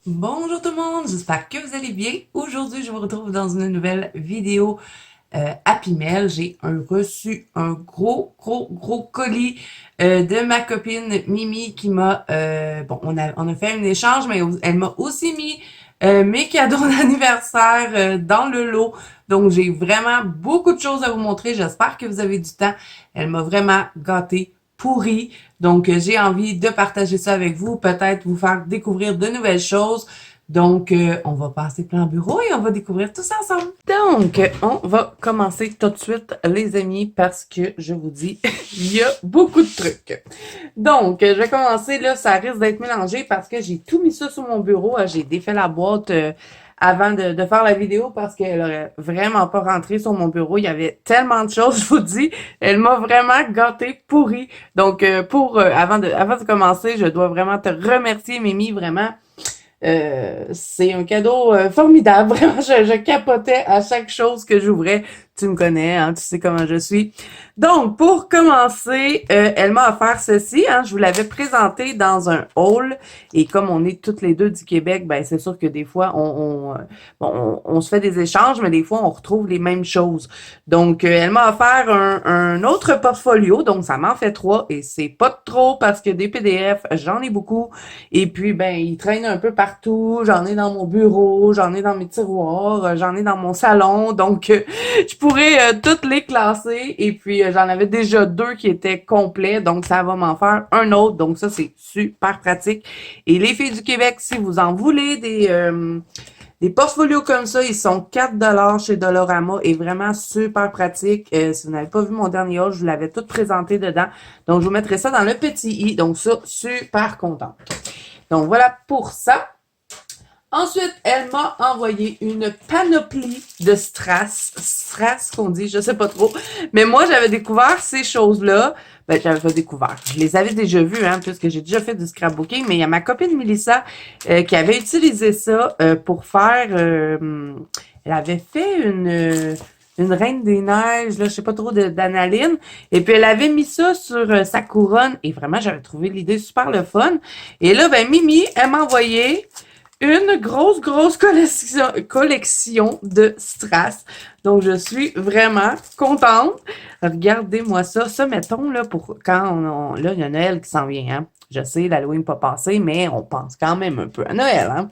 Bonjour tout le monde, j'espère que vous allez bien. Aujourd'hui, je vous retrouve dans une nouvelle vidéo Happy Mail. J'ai reçu un gros colis de ma copine Mimi qui m'a... on a fait un échange, mais elle m'a aussi mis mes cadeaux d'anniversaire dans le lot. Donc, j'ai vraiment beaucoup de choses à vous montrer. J'espère que vous avez du temps. Elle m'a vraiment gâté pourri. Donc, j'ai envie de partager ça avec vous, peut-être vous faire découvrir de nouvelles choses. Donc, on va passer plein bureau et on va découvrir tout ça ensemble. Donc, on va commencer tout de suite, les amis, parce que je vous dis, il y a beaucoup de trucs. Donc, je vais commencer, là, ça risque d'être mélangé parce que j'ai tout mis ça sur mon bureau. J'ai défait la boîte avant de faire la vidéo parce qu'elle aurait vraiment pas rentré sur mon bureau. Il y avait tellement de choses, je vous dis. Elle m'a vraiment gâté, pourri. Donc, avant de commencer, je dois vraiment te remercier, Mimi, vraiment. C'est un cadeau formidable. Vraiment, je capotais à chaque chose que j'ouvrais. Tu me connais, hein, tu sais comment je suis. Donc, pour commencer, elle m'a offert ceci. Hein, je vous l'avais présenté dans un haul. Et comme on est toutes les deux du Québec, ben c'est sûr que des fois, on se fait des échanges, mais des fois, on retrouve les mêmes choses. Donc, elle m'a offert un autre portfolio. Donc, ça m'en fait trois. Et c'est pas trop parce que des PDF, j'en ai beaucoup. Et puis, ben, ils traînent un peu partout. J'en ai dans mon bureau, j'en ai dans mes tiroirs, j'en ai dans mon salon. Donc, je pourrais toutes les classer. Et puis, j'en avais déjà deux qui étaient complets. Donc, ça va m'en faire un autre. Donc, ça, c'est super pratique. Et les filles du Québec, si vous en voulez des portfolios comme ça, ils sont 4 $ chez Dollarama et vraiment super pratique. Si vous n'avez pas vu mon dernier haul, je vous l'avais tout présenté dedans. Donc, je vous mettrai ça dans le petit i. Donc, ça, super contente. Donc, voilà pour ça. Ensuite, elle m'a envoyé une panoplie de strass qu'on dit, je sais pas trop. Mais moi, j'avais découvert ces choses-là. Ben, j'avais pas découvert. Je les avais déjà vues, hein, puisque j'ai déjà fait du scrapbooking. Mais il y a ma copine Melissa qui avait utilisé ça pour faire... elle avait fait une reine des neiges, là, je sais pas trop, d'analine. Et puis, elle avait mis ça sur sa couronne. Et vraiment, j'avais trouvé l'idée super le fun. Et là, ben, Mimi, elle m'a envoyé une grosse collection de strass. Donc, je suis vraiment contente. Regardez-moi ça. Ça, mettons, là, pour quand là, il y a Noël qui s'en vient, hein. Je sais, l'Halloween pas passé, mais on pense quand même un peu à Noël, hein.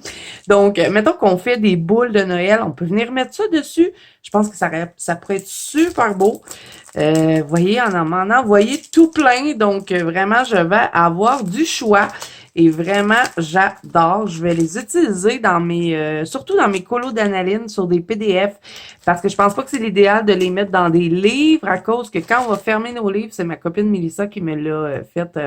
Donc, mettons qu'on fait des boules de Noël, on peut venir mettre ça dessus. Je pense que ça pourrait être super beau. Vous voyez, on m'en a envoyé tout plein. Donc, vraiment, je vais avoir du choix. Et vraiment, j'adore. Je vais les utiliser dans surtout dans mes colos d'analyse sur des PDF, parce que je pense pas que c'est l'idéal de les mettre dans des livres à cause que quand on va fermer nos livres, c'est ma copine Melissa qui me l'a fait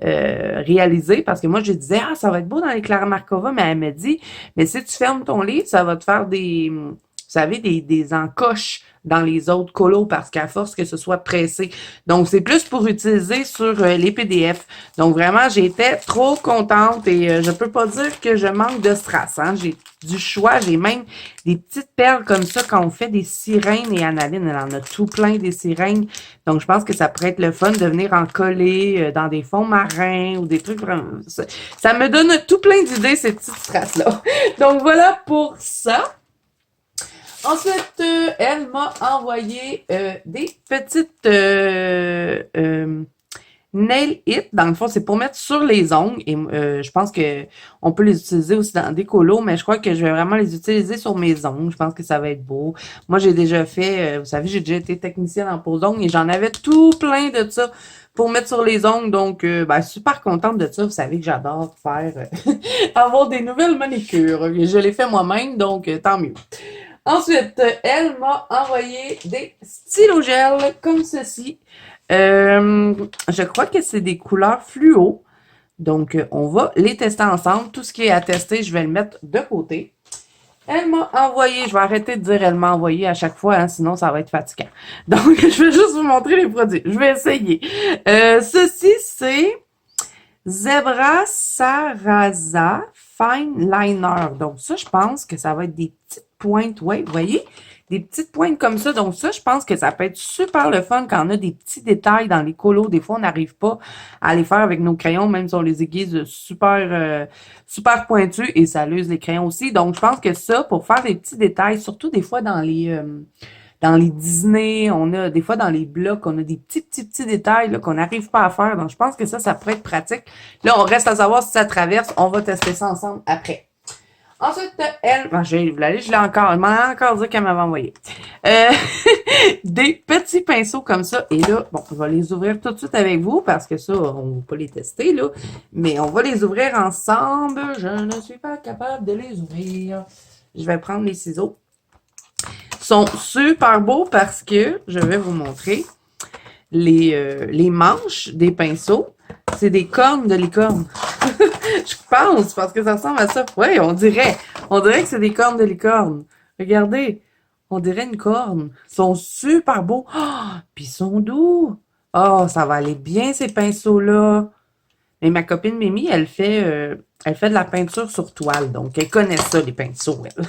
réaliser, parce que moi, je disais, ah, ça va être beau dans les Clara Markova, mais elle m'a dit, mais si tu fermes ton livre, ça va te faire vous savez, des encoches dans les autres colos parce qu'à force que ce soit pressé. Donc, c'est plus pour utiliser sur les PDF. Donc, vraiment, j'étais trop contente et je peux pas dire que je manque de strass. Hein. J'ai du choix. J'ai même des petites perles comme ça quand on fait des sirènes et Analine, elle en a tout plein des sirènes. Donc, je pense que ça pourrait être le fun de venir en coller dans des fonds marins ou des trucs vraiment... Ça me donne tout plein d'idées, ces petites strass-là. Donc, voilà pour ça. Ensuite, elle m'a envoyé des petites nail it. Dans le fond, c'est pour mettre sur les ongles. Et je pense que on peut les utiliser aussi dans des colos, mais je crois que je vais vraiment les utiliser sur mes ongles. Je pense que ça va être beau. Moi, j'ai déjà fait, vous savez, j'ai déjà été technicienne en pose ongles et j'en avais tout plein de ça pour mettre sur les ongles. Donc, ben, super contente de ça. Vous savez que j'adore faire avoir des nouvelles manicures. Je l'ai fait moi-même, donc tant mieux. Ensuite, elle m'a envoyé des stylos gel comme ceci. Je crois que c'est des couleurs fluo. Donc, on va les tester ensemble. Tout ce qui est à tester, je vais le mettre de côté. Elle m'a envoyé, je vais arrêter de dire elle m'a envoyé à chaque fois, hein, sinon ça va être fatigant. Donc, je vais juste vous montrer les produits. Je vais essayer. Ceci, c'est Zebra Sarasa Fine Liner. Donc ça, je pense que ça va être des petites pointes. Ouais, vous voyez? Des petites pointes comme ça. Donc ça, je pense que ça peut être super le fun quand on a des petits détails dans les colos. Des fois, on n'arrive pas à les faire avec nos crayons, même si on les aiguise super pointus et ça l'use les crayons aussi. Donc, je pense que ça, pour faire des petits détails, surtout des fois dans les Disney, on a des fois dans les blocs, on a des petits détails là, qu'on n'arrive pas à faire. Donc, je pense que ça pourrait être pratique. Là, on reste à savoir si ça traverse. On va tester ça ensemble après. Ensuite, elle, je l'ai encore, elle m'a encore dit qu'elle m'avait envoyé. Des petits pinceaux comme ça. Et là, bon, on va les ouvrir tout de suite avec vous parce que ça, on ne va pas les tester, là. Mais on va les ouvrir ensemble. Je ne suis pas capable de les ouvrir. Je vais prendre les ciseaux. Ils sont super beaux parce que, je vais vous montrer, les manches des pinceaux, c'est des cornes de licorne. Je pense, parce que ça ressemble à ça. Oui, on dirait que c'est des cornes de licorne. Regardez, on dirait une corne. Ils sont super beaux. Oh, puis ils sont doux. Oh, ça va aller bien, ces pinceaux-là. Mais ma copine Mimi, elle fait de la peinture sur toile. Donc, elle connaît ça, les pinceaux, elle.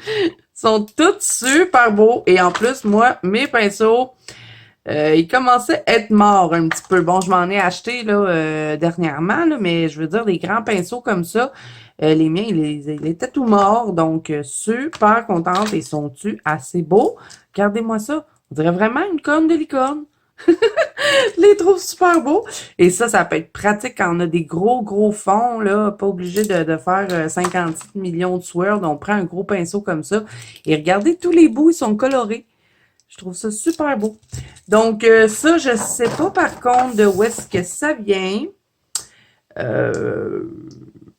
Ils sont tous super beaux. Et en plus, moi, mes pinceaux, ils commençaient à être morts un petit peu. Bon, je m'en ai acheté là dernièrement, là, mais je veux dire, des grands pinceaux comme ça, les miens, ils étaient tout morts. Donc, super contente. Ils sont-tu assez beaux? Regardez-moi ça. On dirait vraiment une corne de licorne. Je les trouve super beaux. Et ça peut être pratique quand on a des gros fonds, là. Pas obligé de faire 56 millions de swirls. On prend un gros pinceau comme ça. Et regardez, tous les bouts, ils sont colorés. Je trouve ça super beau. Donc, ça, je sais pas par contre de où est-ce que ça vient.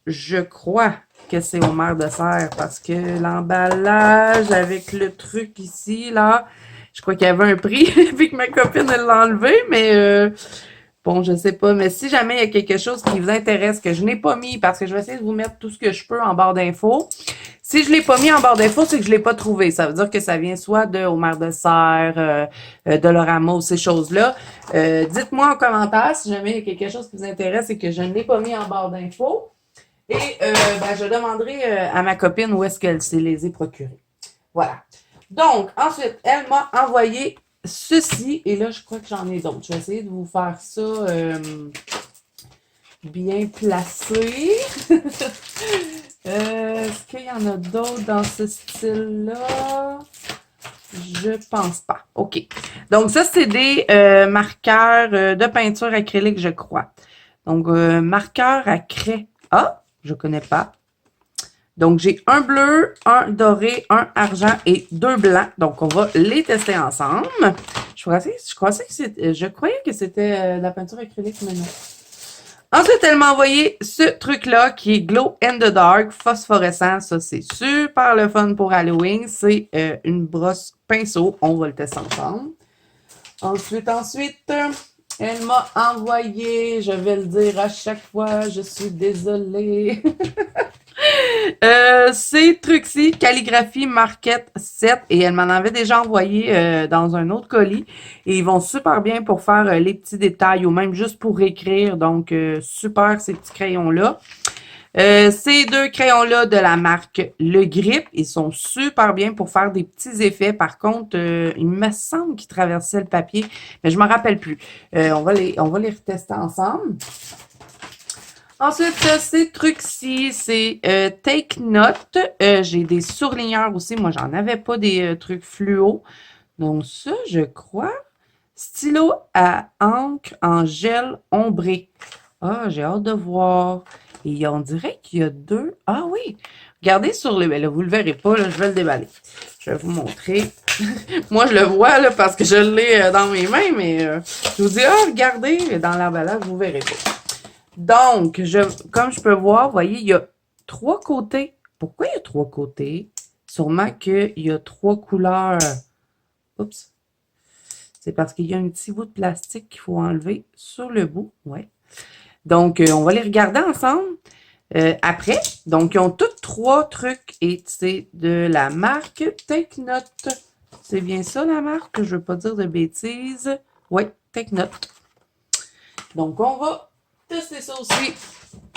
Je crois que c'est au Mar de Serre parce que l'emballage avec le truc ici, là, je crois qu'il y avait un prix puis que ma copine, elle l'a enlevé, mais bon, je sais pas. Mais si jamais il y a quelque chose qui vous intéresse que je n'ai pas mis parce que je vais essayer de vous mettre tout ce que je peux en barre d'infos. Si je l'ai pas mis en barre d'infos, c'est que je l'ai pas trouvé. Ça veut dire que ça vient soit de Omer de Serre, de Lorama ou ces choses-là. Dites-moi en commentaire si jamais il y a quelque chose qui vous intéresse et que je ne l'ai pas mis en barre d'infos. Et je demanderai à ma copine où est-ce qu'elle se les a procurés. Voilà. Donc, ensuite, elle m'a envoyé ceci. Et là, je crois que j'en ai d'autres. Je vais essayer de vous faire ça bien placé. Est-ce qu'il y en a d'autres dans ce style-là? Je pense pas. OK. Donc, ça, c'est des marqueurs de peinture acrylique, je crois. Donc, marqueur à craie. Ah, je connais pas. Donc, j'ai un bleu, un doré, un argent et deux blancs. Donc, on va les tester ensemble. Je croyais que c'était de la peinture acrylique, mais non. Ensuite, elle m'a envoyé ce truc-là qui est Glow in the Dark, phosphorescent. Ça, c'est super le fun pour Halloween. C'est une brosse pinceau. On va le tester ensemble. Ensuite, elle m'a envoyé, je vais le dire à chaque fois, je suis désolée. C'est Truxy Calligraphie Market 7 et elle m'en avait déjà envoyé dans un autre colis et ils vont super bien pour faire les petits détails ou même juste pour écrire. Donc, super ces petits crayons-là. Ces deux crayons-là de la marque Le Grip, ils sont super bien pour faire des petits effets. Par contre, il me semble qu'ils traversaient le papier, mais je ne me rappelle plus. On va les retester ensemble. Ensuite, ces trucs-ci, c'est Take Note. J'ai des surligneurs aussi. Moi, j'en avais pas des trucs fluo. Donc, ça, je crois. Stylo à encre en gel ombré. Ah, j'ai hâte de voir. Et on dirait qu'il y a deux. Ah oui! Regardez sur le... Là, vous le verrez pas, là, je vais le déballer. Je vais vous montrer. Moi, je le vois là, parce que je l'ai dans mes mains, mais je vous dis, regardez, dans l'emballage, vous verrez pas. Donc, comme je peux voir, vous voyez, il y a trois côtés. Pourquoi il y a trois côtés? Sûrement qu'il y a trois couleurs. Oups. C'est parce qu'il y a un petit bout de plastique qu'il faut enlever sur le bout. Ouais. Donc, on va les regarder ensemble après. Donc, ils ont tous trois trucs et c'est de la marque Take Note. C'est bien ça la marque? Je ne veux pas dire de bêtises. Oui, Take Note. Donc, on va testé ça aussi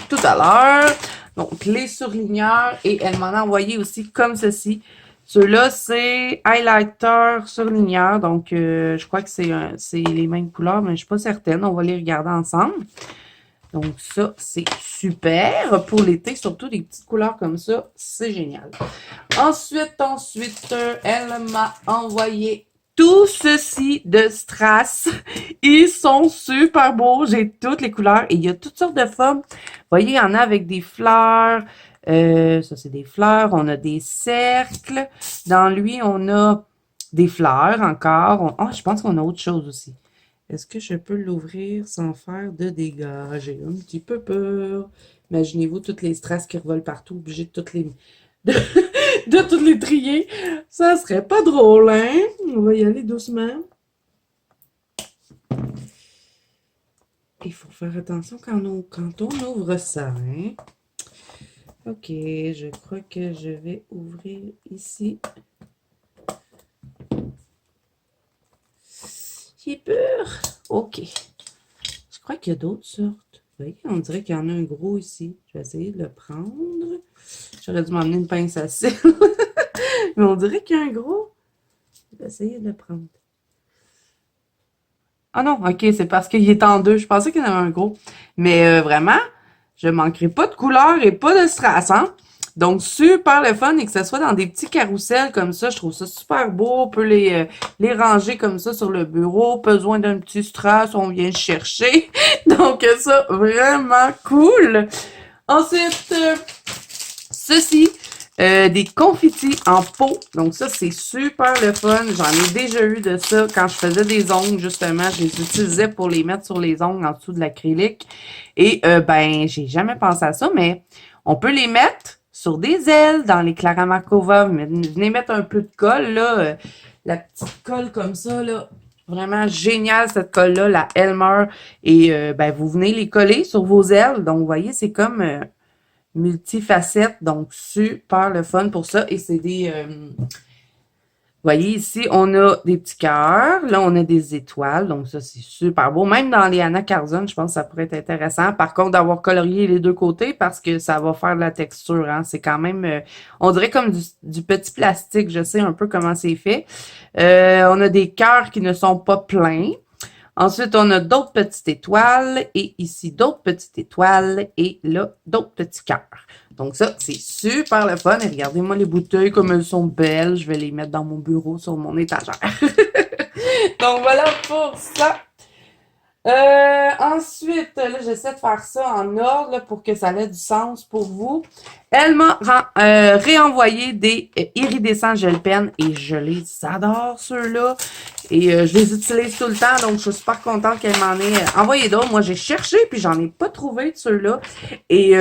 tout à l'heure. Donc, les surligneurs. Et elle m'en a envoyé aussi comme ceci. Ceux-là, c'est highlighter surligneur. Donc, je crois que c'est les mêmes couleurs, mais je ne suis pas certaine. On va les regarder ensemble. Donc, ça, c'est super pour l'été. Surtout des petites couleurs comme ça. C'est génial. Ensuite, elle m'a envoyé tout ceci de strass. Ils sont super beaux. J'ai toutes les couleurs et il y a toutes sortes de formes. Vous voyez, il y en a avec des fleurs. Ça, c'est des fleurs. On a des cercles. Dans lui, on a des fleurs encore. Je pense qu'on a autre chose aussi. Est-ce que je peux l'ouvrir sans faire de dégâts? J'ai un petit peu peur. Imaginez-vous toutes les strass qui revolent partout, obligé de toutes les... de toutes les trier. Ça serait pas drôle, hein? On va y aller doucement. Il faut faire attention quand on ouvre ça, hein? Ok, je crois que je vais ouvrir ici. J'ai peur. Ok. Je crois qu'il y a d'autres sortes. Vous voyez, on dirait qu'il y en a un gros ici. Je vais essayer de le prendre. J'aurais dû m'emmener une pince à cils. Mais on dirait qu'il y a un gros. Je vais essayer de le prendre. Ah non, ok, c'est parce qu'il est en deux. Je pensais qu'il y en avait un gros. Mais vraiment, je manquerai pas de couleurs et pas de strass, hein? Donc, super le fun et que ce soit dans des petits carousels comme ça. Je trouve ça super beau. On peut les ranger comme ça sur le bureau. Besoin d'un petit strass, on vient chercher. Donc, ça, vraiment cool. Ensuite, ceci, des confitis en pot. Donc ça, c'est super le fun. J'en ai déjà eu de ça quand je faisais des ongles, justement. Je les utilisais pour les mettre sur les ongles en dessous de l'acrylique. Et ben, j'ai jamais pensé à ça, mais on peut les mettre sur des ailes dans les Clara Markova. Venez mettre un peu de colle, là. La petite colle comme ça, là. Vraiment génial, cette colle-là, la Elmer. Et ben, vous venez les coller sur vos ailes. Donc, vous voyez, c'est comme... multifacette, donc super le fun pour ça. Et c'est des... vous voyez ici, on a des petits cœurs. Là, on a des étoiles. Donc, ça, c'est super beau. Même dans les Anna Carzon, je pense que ça pourrait être intéressant. Par contre, d'avoir colorié les deux côtés parce que ça va faire de la texture. Hein. C'est quand même... on dirait comme du petit plastique. Je sais un peu comment c'est fait. On a des cœurs qui ne sont pas pleins. Ensuite, on a d'autres petites étoiles et ici d'autres petites étoiles et là, d'autres petits cœurs. Donc ça, c'est super le fun. Et regardez-moi les bouteilles comme elles sont belles. Je vais les mettre dans mon bureau sur mon étagère. Donc voilà pour ça. Ensuite, là, j'essaie de faire ça en ordre là, pour que ça ait du sens pour vous. Elle m'a réenvoyé des iridescents gel pen et je les adore ceux-là. Et je les utilise tout le temps, donc je suis super contente qu'elle m'en ait envoyé d'autres. Moi, j'ai cherché puis j'en ai pas trouvé de ceux-là. Et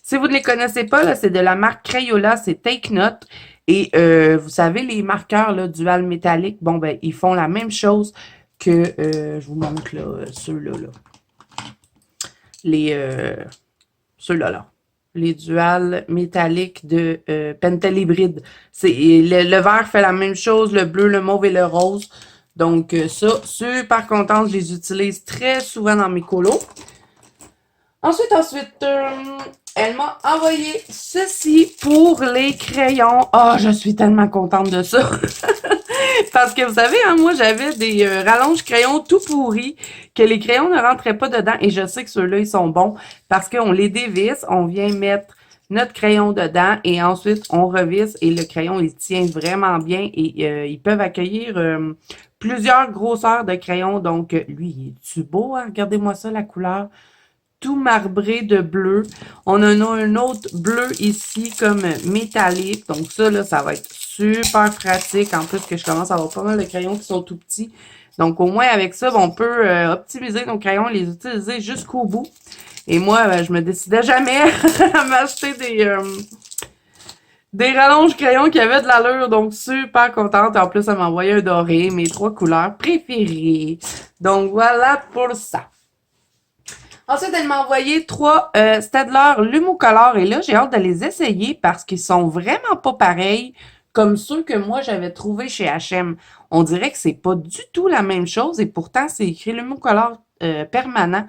si vous ne les connaissez pas, là, c'est de la marque Crayola, c'est Take Note. Et vous savez, les marqueurs là, dual métallique, bon ben, ils font la même chose que je vous montre là, ceux-là. Là. Les ceux-là là. Les duals métalliques de Pentel Hybride. Le vert fait la même chose, le bleu, le mauve et le rose. Donc ça, super contente, je les utilise très souvent dans mes colos. Ensuite, elle m'a envoyé ceci pour les crayons. Oh, je suis tellement contente de ça. Parce que vous savez, hein, moi, j'avais des rallonges crayons tout pourris, que les crayons ne rentraient pas dedans. Et je sais que ceux-là, ils sont bons parce qu'on les dévisse, on vient mettre notre crayon dedans et ensuite, on revisse et le crayon, il tient vraiment bien et ils peuvent accueillir plusieurs grosseurs de crayons. Donc, lui, il est-tu beau? Hein? Regardez-moi ça, la couleur. Tout marbré de bleu. On en a un autre bleu ici comme métallique. Donc ça, là, ça va être super pratique. En plus que je commence à avoir pas mal de crayons qui sont tout petits. Donc au moins avec ça, on peut optimiser nos crayons et les utiliser jusqu'au bout. Et moi, je me décidais jamais à m'acheter des rallonges crayons qui avaient de l'allure. Donc super contente. En plus, elle m'a envoyé un doré, mes 3 couleurs préférées. Donc voilà pour ça. Ensuite, elle m'a envoyé 3 Staedtler Lumocolor et là, j'ai hâte de les essayer parce qu'ils sont vraiment pas pareils comme ceux que moi, j'avais trouvés chez H&M. On dirait que c'est pas du tout la même chose et pourtant, c'est écrit Lumocolor permanent.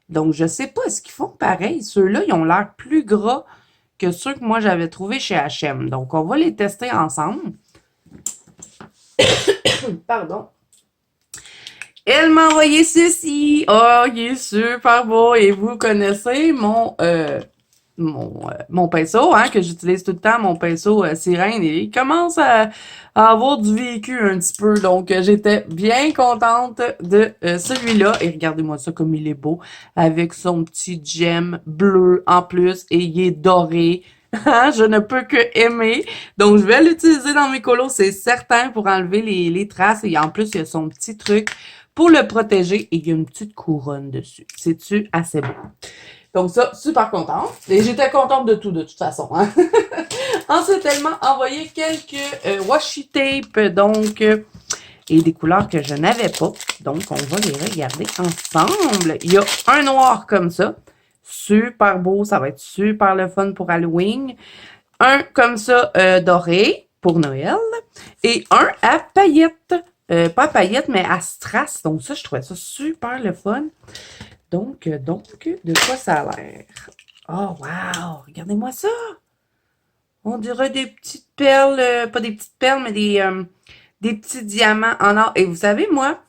Donc, je sais pas, est-ce qu'ils font pareil? Ceux-là, ils ont l'air plus gras que ceux que moi j'avais trouvés chez H&M. Donc, on va les tester ensemble. Pardon. Elle m'a envoyé ceci. Oh, il est super beau. Et vous connaissez mon pinceau, hein, que j'utilise tout le temps, mon pinceau sirène. Et il commence à avoir du vécu un petit peu. Donc, j'étais bien contente de celui-là. Et regardez-moi ça comme il est beau. Avec son petit gemme bleu en plus. Et il est doré. Hein, je ne peux que aimer. Donc, je vais l'utiliser dans mes colos, c'est certain, pour enlever les traces. Et en plus, il y a son petit truc pour le protéger et il y a une petite couronne dessus. C'est-tu assez beau? Donc ça, super contente. Et j'étais contente de tout, de toute façon. Hein? Ensuite, elle m'a envoyé quelques washi tape, donc, et des couleurs que je n'avais pas. Donc, on va les regarder ensemble. Il y a un noir comme ça. Super beau, ça va être super le fun pour Halloween. Un comme ça, doré, pour Noël. Et un à paillettes. Pas à paillettes, mais à strass. Donc ça, je trouvais ça super le fun. Donc, de quoi ça a l'air? Oh, wow! Regardez-moi ça! On dirait des petites perles, pas des petites perles, mais des petits diamants en or. Et vous savez, moi,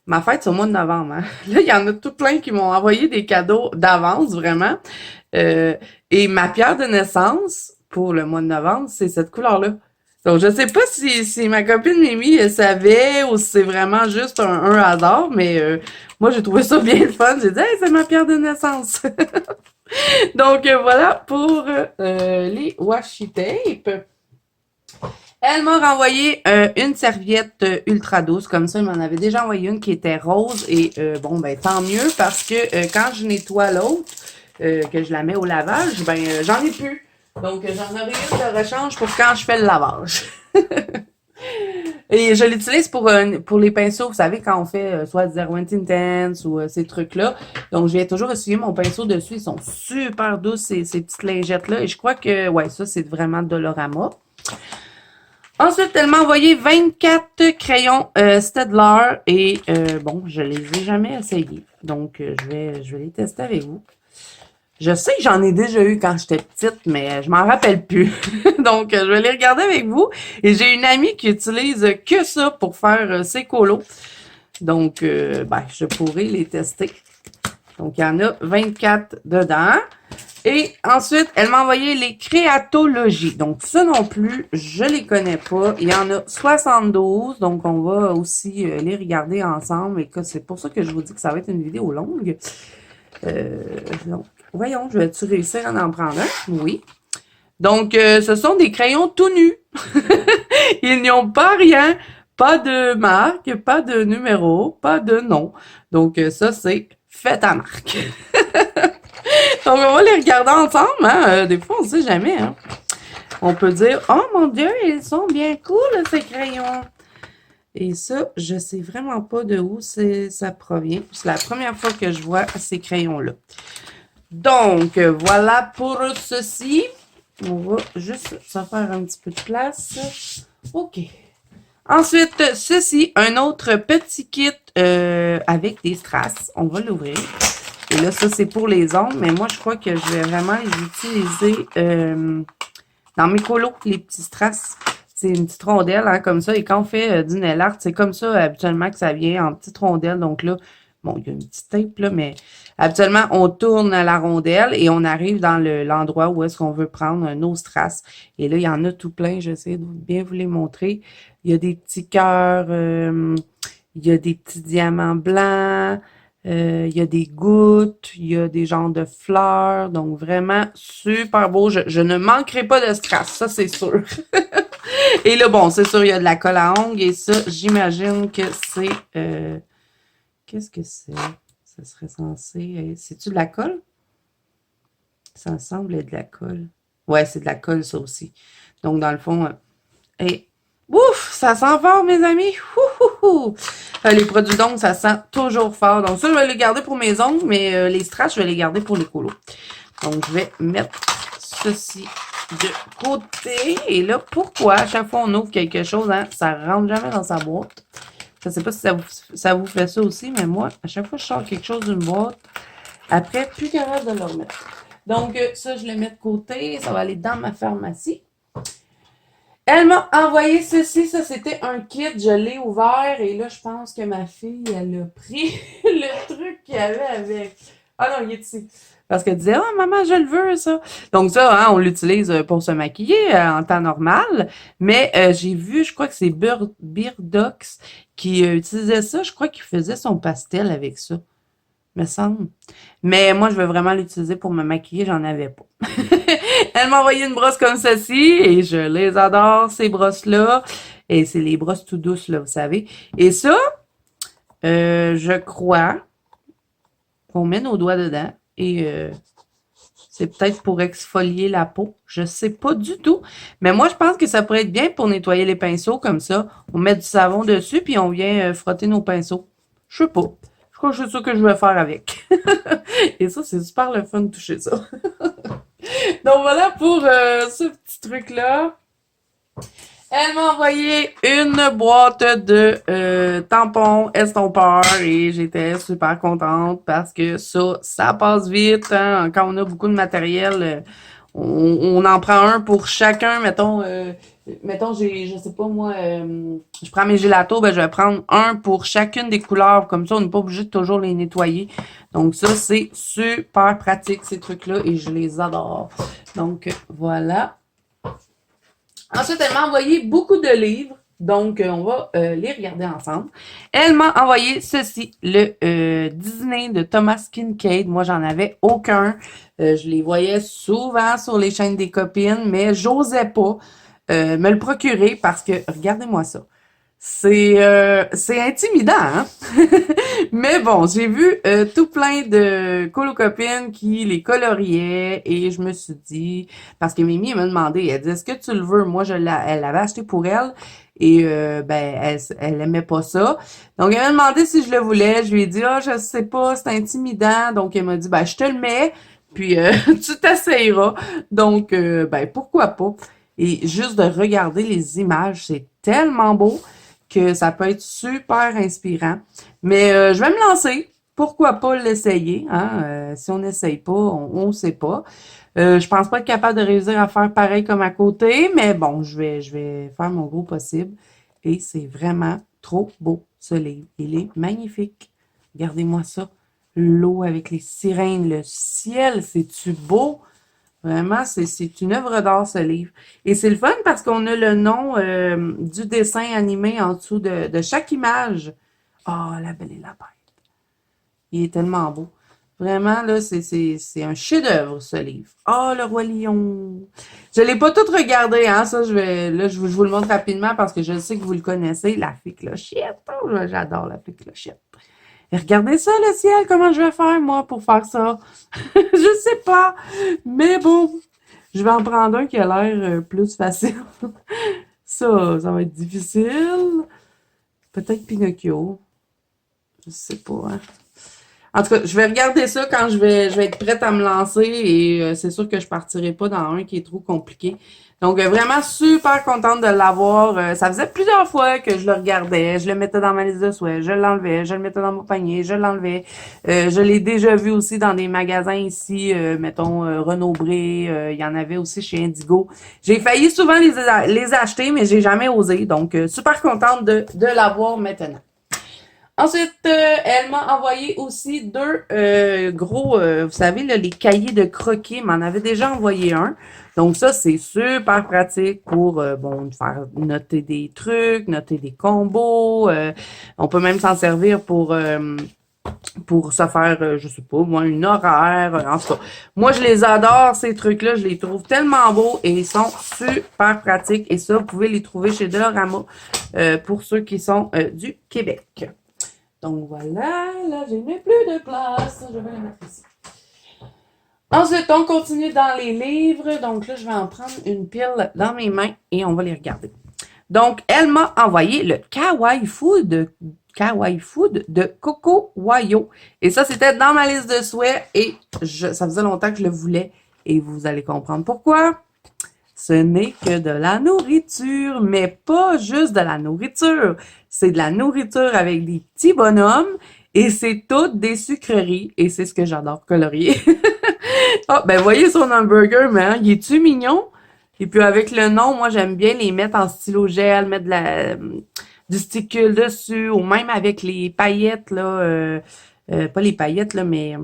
ma fête, c'est au mois de novembre. Hein? Là, il y en a tout plein qui m'ont envoyé des cadeaux d'avance, vraiment. Et ma pierre de naissance, pour le mois de novembre, c'est cette couleur-là. Donc, je sais pas si ma copine Mimi elle savait ou si c'est vraiment juste un hasard, mais moi, j'ai trouvé ça bien le fun. J'ai dit, hey, c'est ma pierre de naissance. Donc, voilà pour les washi tape. Elle m'a renvoyé une serviette ultra douce. Comme ça, elle m'en avait déjà envoyé une qui était rose. Et bon, ben tant mieux parce que quand je nettoie l'autre, que je la mets au lavage, ben j'en ai plus. Donc, j'en aurai une de rechange pour quand je fais le lavage. Et je l'utilise pour les pinceaux, vous savez, quand on fait soit Zero Intense ou ces trucs-là. Donc, je viens toujours essuyer mon pinceau dessus. Ils sont super douces, ces petites lingettes-là. Et je crois que, ouais, ça, c'est vraiment Dolorama. Ensuite, elle m'a envoyé 24 crayons Staedtler et bon, je les ai jamais essayés. Donc, je vais les tester avec vous. Je sais que j'en ai déjà eu quand j'étais petite, mais je m'en rappelle plus. Donc, je vais les regarder avec vous. Et j'ai une amie qui utilise que ça pour faire ses colos. Donc, ben, je pourrais les tester. Donc, il y en a 24 dedans. Et ensuite, elle m'a envoyé les créatologies. Donc, ça non plus, je les connais pas. Il y en a 72. Donc, on va aussi les regarder ensemble. Et c'est pour ça que je vous dis que ça va être une vidéo longue. Donc, voyons, je vais-tu réussir à en prendre un? Oui. Donc, ce sont des crayons tout nus. Ils n'y ont pas rien. Pas de marque, pas de numéro, pas de nom. Donc, ça, c'est fait à marque. Donc, on va les regarder ensemble. Hein? Des fois, on ne sait jamais. Hein? On peut dire, oh mon Dieu, ils sont bien cool, ces crayons. Et ça, je sais vraiment pas de où ça provient. C'est la première fois que je vois ces crayons-là. Donc, voilà pour ceci. On va juste se faire un petit peu de place. OK. Ensuite, ceci, un autre petit kit avec des strass. On va l'ouvrir. Et là, ça, c'est pour les ongles. Mais moi, je crois que je vais vraiment les utiliser dans mes colos, les petits strass. C'est une petite rondelle, hein, comme ça. Et quand on fait du nail art, c'est comme ça, habituellement, que ça vient en petite rondelle. Donc là, bon, il y a une petite tape, là, mais habituellement, on tourne la rondelle et on arrive dans l'endroit où est-ce qu'on veut prendre nos strass. Et là, il y en a tout plein. J'essaie de bien vous les montrer. Il y a des petits cœurs, il y a des petits diamants blancs, il y a des gouttes, il y a des genres de fleurs. Donc, vraiment super beau. Je ne manquerai pas de strass, ça, c'est sûr. Et là, bon, c'est sûr, il y a de la colle à ongles. Et ça, j'imagine que c'est... qu'est-ce que c'est? Ça serait censé... C'est-tu de la colle? Ça semble être de la colle. Ouais, c'est de la colle, ça aussi. Donc, dans le fond... et ouf! Ça sent fort, mes amis! Les produits d'ongles, ça sent toujours fort. Donc, ça, je vais les garder pour mes ongles, mais les strass, je vais les garder pour les colos. Donc, je vais mettre ceci de côté. Et là, pourquoi à chaque fois on ouvre quelque chose, hein, ça rentre jamais dans sa boîte? Je ne sais pas si ça vous fait ça aussi, mais moi, à chaque fois que je sors quelque chose d'une boîte, Après, plus capable de le remettre. Donc, ça, je le mets de côté. Ça va aller dans ma pharmacie. Elle m'a envoyé ceci. Ça, c'était un kit. Je l'ai ouvert. Et là, je pense que ma fille, elle a pris le truc qu'il y avait avec. Ah non, il est ici. Parce qu'elle disait, oh maman, je le veux, ça. Donc ça, hein, on l'utilise pour se maquiller en temps normal. Mais j'ai vu, je crois que c'est Birdox qui utilisait ça. Je crois qu'il faisait son pastel avec ça, me semble. Mais moi, je veux vraiment l'utiliser pour me maquiller, j'en avais pas. Elle m'a envoyé une brosse comme ceci et je les adore, ces brosses-là. Et c'est les brosses tout douces, là, vous savez. Et ça, je crois qu'on met nos doigts dedans et c'est peut-être pour exfolier la peau. Je sais pas du tout. Mais moi, je pense que ça pourrait être bien pour nettoyer les pinceaux comme ça. On met du savon dessus puis on vient frotter nos pinceaux. Je sais pas. Je crois que c'est ça que je vais faire avec. Et ça, c'est super le fun de toucher ça. Donc voilà pour ce petit truc-là. Elle m'a envoyé une boîte de tampons estompeurs et j'étais super contente parce que ça passe vite. Hein. Quand on a beaucoup de matériel, on en prend un pour chacun. Mettons, je sais pas moi, je prends mes gélatos, ben je vais prendre un pour chacune des couleurs. Comme ça, on n'est pas obligé de toujours les nettoyer. Donc ça, c'est super pratique ces trucs-là et je les adore. Donc voilà. Ensuite, elle m'a envoyé beaucoup de livres. Donc, on va les regarder ensemble. Elle m'a envoyé ceci, le Disney de Thomas Kincaid. Moi, j'en avais aucun. Je les voyais souvent sur les chaînes des copines, mais j'osais pas me le procurer parce que, regardez-moi ça. C'est intimidant, hein? Mais bon, j'ai vu tout plein de colocopines qui les coloriaient et je me suis dit, parce que Mimi elle m'a demandé, elle dit, est-ce que tu le veux? Moi, elle l'avait acheté pour elle et ben, elle aimait pas ça. Donc, elle m'a demandé si je le voulais. Je lui ai dit, ah, je sais pas, c'est intimidant. Donc, elle m'a dit, ben, je te le mets, puis tu t'essayeras. Donc, ben, pourquoi pas? Et juste de regarder les images, c'est tellement beau que ça peut être super inspirant. Mais je vais me lancer. Pourquoi pas l'essayer? Hein? Si on n'essaye pas, on ne sait pas. Je pense pas être capable de réussir à faire pareil comme à côté, mais bon, je vais faire mon gros possible. Et c'est vraiment trop beau, ce livre. Il est magnifique. Regardez-moi ça. L'eau avec les sirènes, le ciel, c'est-tu beau? Vraiment, c'est une œuvre d'art, ce livre. Et c'est le fun parce qu'on a le nom du dessin animé en dessous de chaque image. Ah, La Belle et la Bête. Il est tellement beau. Vraiment, là, c'est un chef-d'œuvre, ce livre. Ah, Le Roi Lion. Je l'ai pas tout regardé, hein. Ça, je vous le montre rapidement parce que je sais que vous le connaissez. La Fée Clochette. Oh, j'adore La Fée Clochette. Et regardez ça, le ciel, comment je vais faire, moi, pour faire ça? Je sais pas. Mais bon, je vais en prendre un qui a l'air plus facile. Ça va être difficile. Peut-être Pinocchio. Je sais pas, hein. En tout cas, je vais regarder ça quand je vais être prête à me lancer et c'est sûr que je partirai pas dans un qui est trop compliqué. Donc, vraiment super contente de l'avoir. Ça faisait plusieurs fois que je le regardais. Je le mettais dans ma liste de souhaits. Je l'enlevais. Je le mettais dans mon panier. Je l'enlevais. Je l'ai déjà vu aussi dans des magasins ici, mettons Renaud-Bré. Il y en avait aussi chez Indigo. J'ai failli souvent les acheter, mais j'ai jamais osé. Donc, super contente de l'avoir maintenant. Ensuite, elle m'a envoyé aussi deux gros, vous savez, là, les cahiers de croquis. Elle m'en avait déjà envoyé un. Donc ça, c'est super pratique pour, bon, faire noter des trucs, noter des combos. On peut même s'en servir pour se faire, je sais pas, moi, une horaire. En tout cas, moi, je les adore, ces trucs-là. Je les trouve tellement beaux et ils sont super pratiques. Et ça, vous pouvez les trouver chez Dollarama pour ceux qui sont du Québec. Donc voilà, là, je n'ai plus de place. Je vais les mettre ici. Ensuite, on continue dans les livres. Donc là, je vais en prendre une pile dans mes mains et on va les regarder. Donc, elle m'a envoyé le Kawaii Food de Coco Wayo. Et ça, c'était dans ma liste de souhaits et ça faisait longtemps que je le voulais. Et vous allez comprendre pourquoi. Ce n'est que de la nourriture, mais pas juste de la nourriture. C'est de la nourriture avec des petits bonhommes Et c'est toutes des sucreries. Et c'est ce que j'adore colorier. Ah, ben voyez son hamburger, mais hein, il est-tu mignon? Et puis avec le nom, moi j'aime bien les mettre en stylo gel, mettre du stickle dessus, ou même avec les paillettes, là, pas les paillettes, là, mais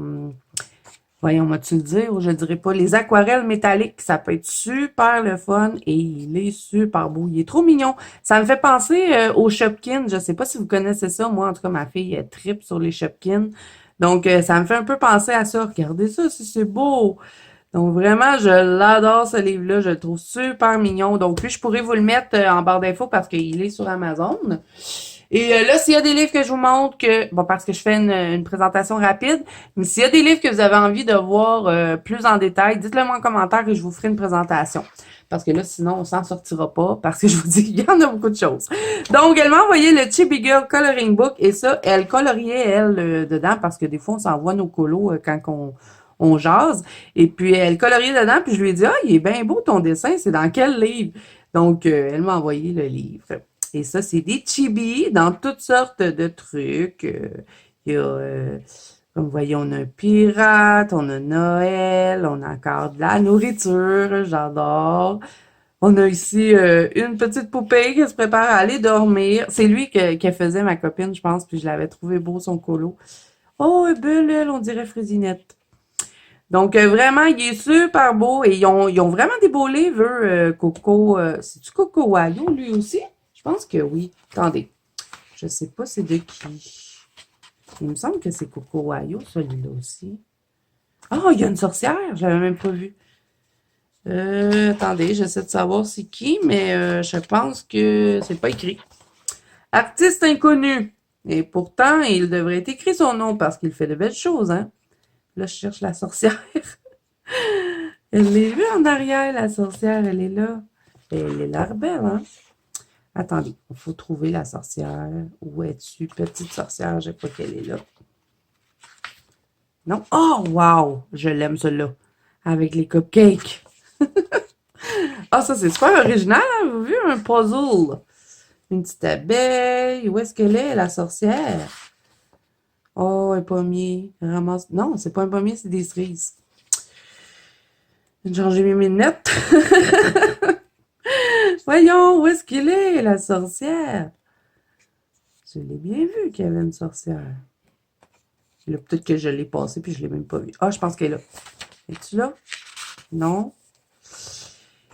voyons, moi-tu le dire, ou je dirais pas, les aquarelles métalliques, ça peut être super le fun, et il est super beau, il est trop mignon. Ça me fait penser aux Shopkins, je sais pas si vous connaissez ça, moi en tout cas ma fille, elle tripe sur les Shopkins. Donc, ça me fait un peu penser à ça. Regardez ça, si c'est beau. Donc vraiment, je l'adore ce livre-là, je le trouve super mignon. Donc lui, je pourrais vous le mettre en barre d'infos parce qu'il est sur Amazon. Et là, s'il y a des livres que je vous montre, bon, parce que je fais une présentation rapide, mais s'il y a des livres que vous avez envie de voir plus en détail, dites-le moi en commentaire et je vous ferai une présentation. Parce que là, sinon, on s'en sortira pas, parce que je vous dis qu'il y en a beaucoup de choses. Donc, elle m'a envoyé le Chibi Girl Coloring Book, et ça, elle coloriait, elle, dedans, parce que des fois, on s'envoie nos colos quand on jase. Et puis, elle coloriait dedans, puis je lui ai dit, ah, il est bien beau ton dessin, c'est dans quel livre? Donc, elle m'a envoyé le livre. Et ça, c'est des chibis dans toutes sortes de trucs. Il y a, comme vous voyez, on a un pirate, on a Noël, on a encore de la nourriture, j'adore. On a ici une petite poupée qui se prépare à aller dormir. C'est lui qui faisait ma copine, je pense, puis je l'avais trouvé beau, son colo. Oh, belle, elle, on dirait Frésinette. Donc, vraiment, il est super beau et ils ont vraiment des beaux livres, Coco. C'est-tu Coco Wayo, lui aussi? Je pense que oui. Attendez, je sais pas c'est de qui. Il me semble que c'est Coco Wayo, celui-là aussi. Ah, il y a une sorcière, j'avais même pas vu. Attendez, j'essaie de savoir c'est qui, mais je pense que c'est pas écrit. Artiste inconnu. Et pourtant, il devrait être écrit son nom parce qu'il fait de belles choses, hein. Là, je cherche la sorcière. Elle est vue en arrière, la sorcière, elle est là. Elle est l'air belle, hein? Attendez, il faut trouver la sorcière. Où es-tu, petite sorcière? Je sais pas qu'elle est là. Non? Oh, wow! Je l'aime, celle-là. Avec les cupcakes. Ah, ça, c'est super original, hein? Vous avez vu un puzzle? Une petite abeille. Où est-ce qu'elle est, la sorcière? Oh, un pommier. Ramasse. Non, c'est pas un pommier, c'est des cerises. J'ai changé mes lunettes. Voyons, où est-ce qu'il est, la sorcière? Je l'ai bien vu qu'il y avait une sorcière. Là, peut-être que je l'ai passé puis je l'ai même pas vu. Ah, je pense qu'elle est là. Es-tu là? Non.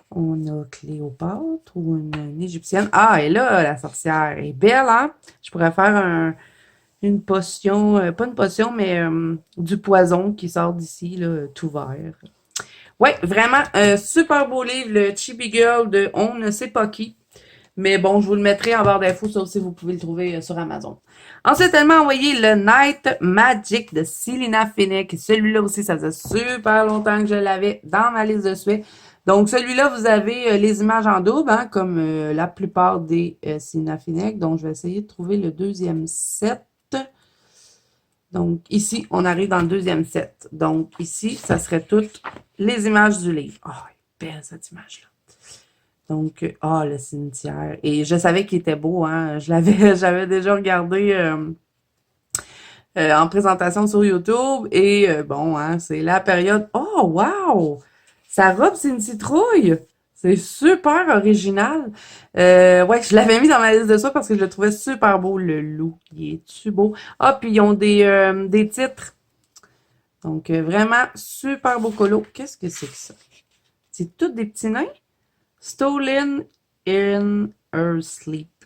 On a Cléopâtre ou une égyptienne. Ah, elle est là, la sorcière. Elle est belle, hein? Je pourrais faire une potion, pas une potion, mais du poison qui sort d'ici, là, tout vert. Ouais, vraiment, super beau livre, le Chibi Girl de On ne sait pas qui. Mais bon, je vous le mettrai en barre d'infos, ça aussi, vous pouvez le trouver sur Amazon. Ensuite, elle m'a envoyé le Night Magic de Selena Fenech. Celui-là aussi, ça faisait super longtemps que je l'avais dans ma liste de souhaits. Donc, celui-là, vous avez les images en double, hein, comme la plupart des Selena Fenech. Donc, je vais essayer de trouver le deuxième set. Donc, ici, on arrive dans le deuxième set. Donc, ici, ça serait toutes les images du livre. Oh, elle est belle, cette image-là. Donc, le cimetière. Et je savais qu'il était beau, hein. J'avais déjà regardé en présentation sur YouTube. Et bon, hein, c'est la période. Oh, wow! Sa robe, c'est une citrouille! C'est super original. Ouais, je l'avais mis dans ma liste de ça parce que je le trouvais super beau, le loup. Il est-tu beau? Ah, puis ils ont des titres. Donc, vraiment, super beau colo. Qu'est-ce que c'est que ça? C'est tous des petits nains? Stolen in her sleep.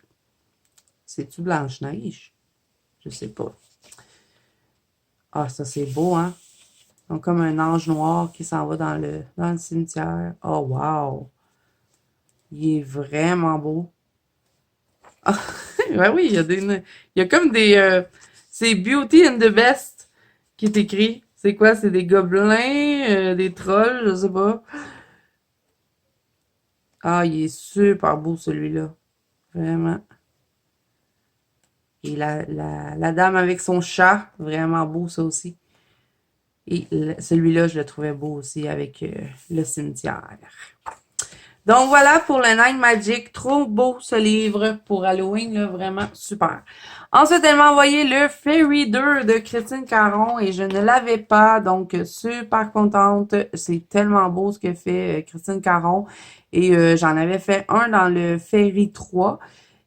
C'est-tu Blanche-Neige? Je sais pas. Ah, ça, c'est beau, hein? Donc, comme un ange noir qui s'en va dans le cimetière. Oh, wow! Il est vraiment beau. Ah, ben oui, il y a comme c'est Beauty and the Best qui est écrit. C'est quoi? C'est des gobelins, des trolls, je sais pas. Ah, il est super beau, celui-là. Vraiment. Et la dame avec son chat, vraiment beau, ça aussi. Et celui-là, je le trouvais beau aussi avec le cimetière. Donc voilà pour le Night Magic. Trop beau ce livre pour Halloween, là, vraiment super. Ensuite, elle m'a envoyé le Fairy 2 de Christine Caron et je ne l'avais pas, donc super contente. C'est tellement beau ce que fait Christine Caron. Et j'en avais fait un dans le Fairy 3.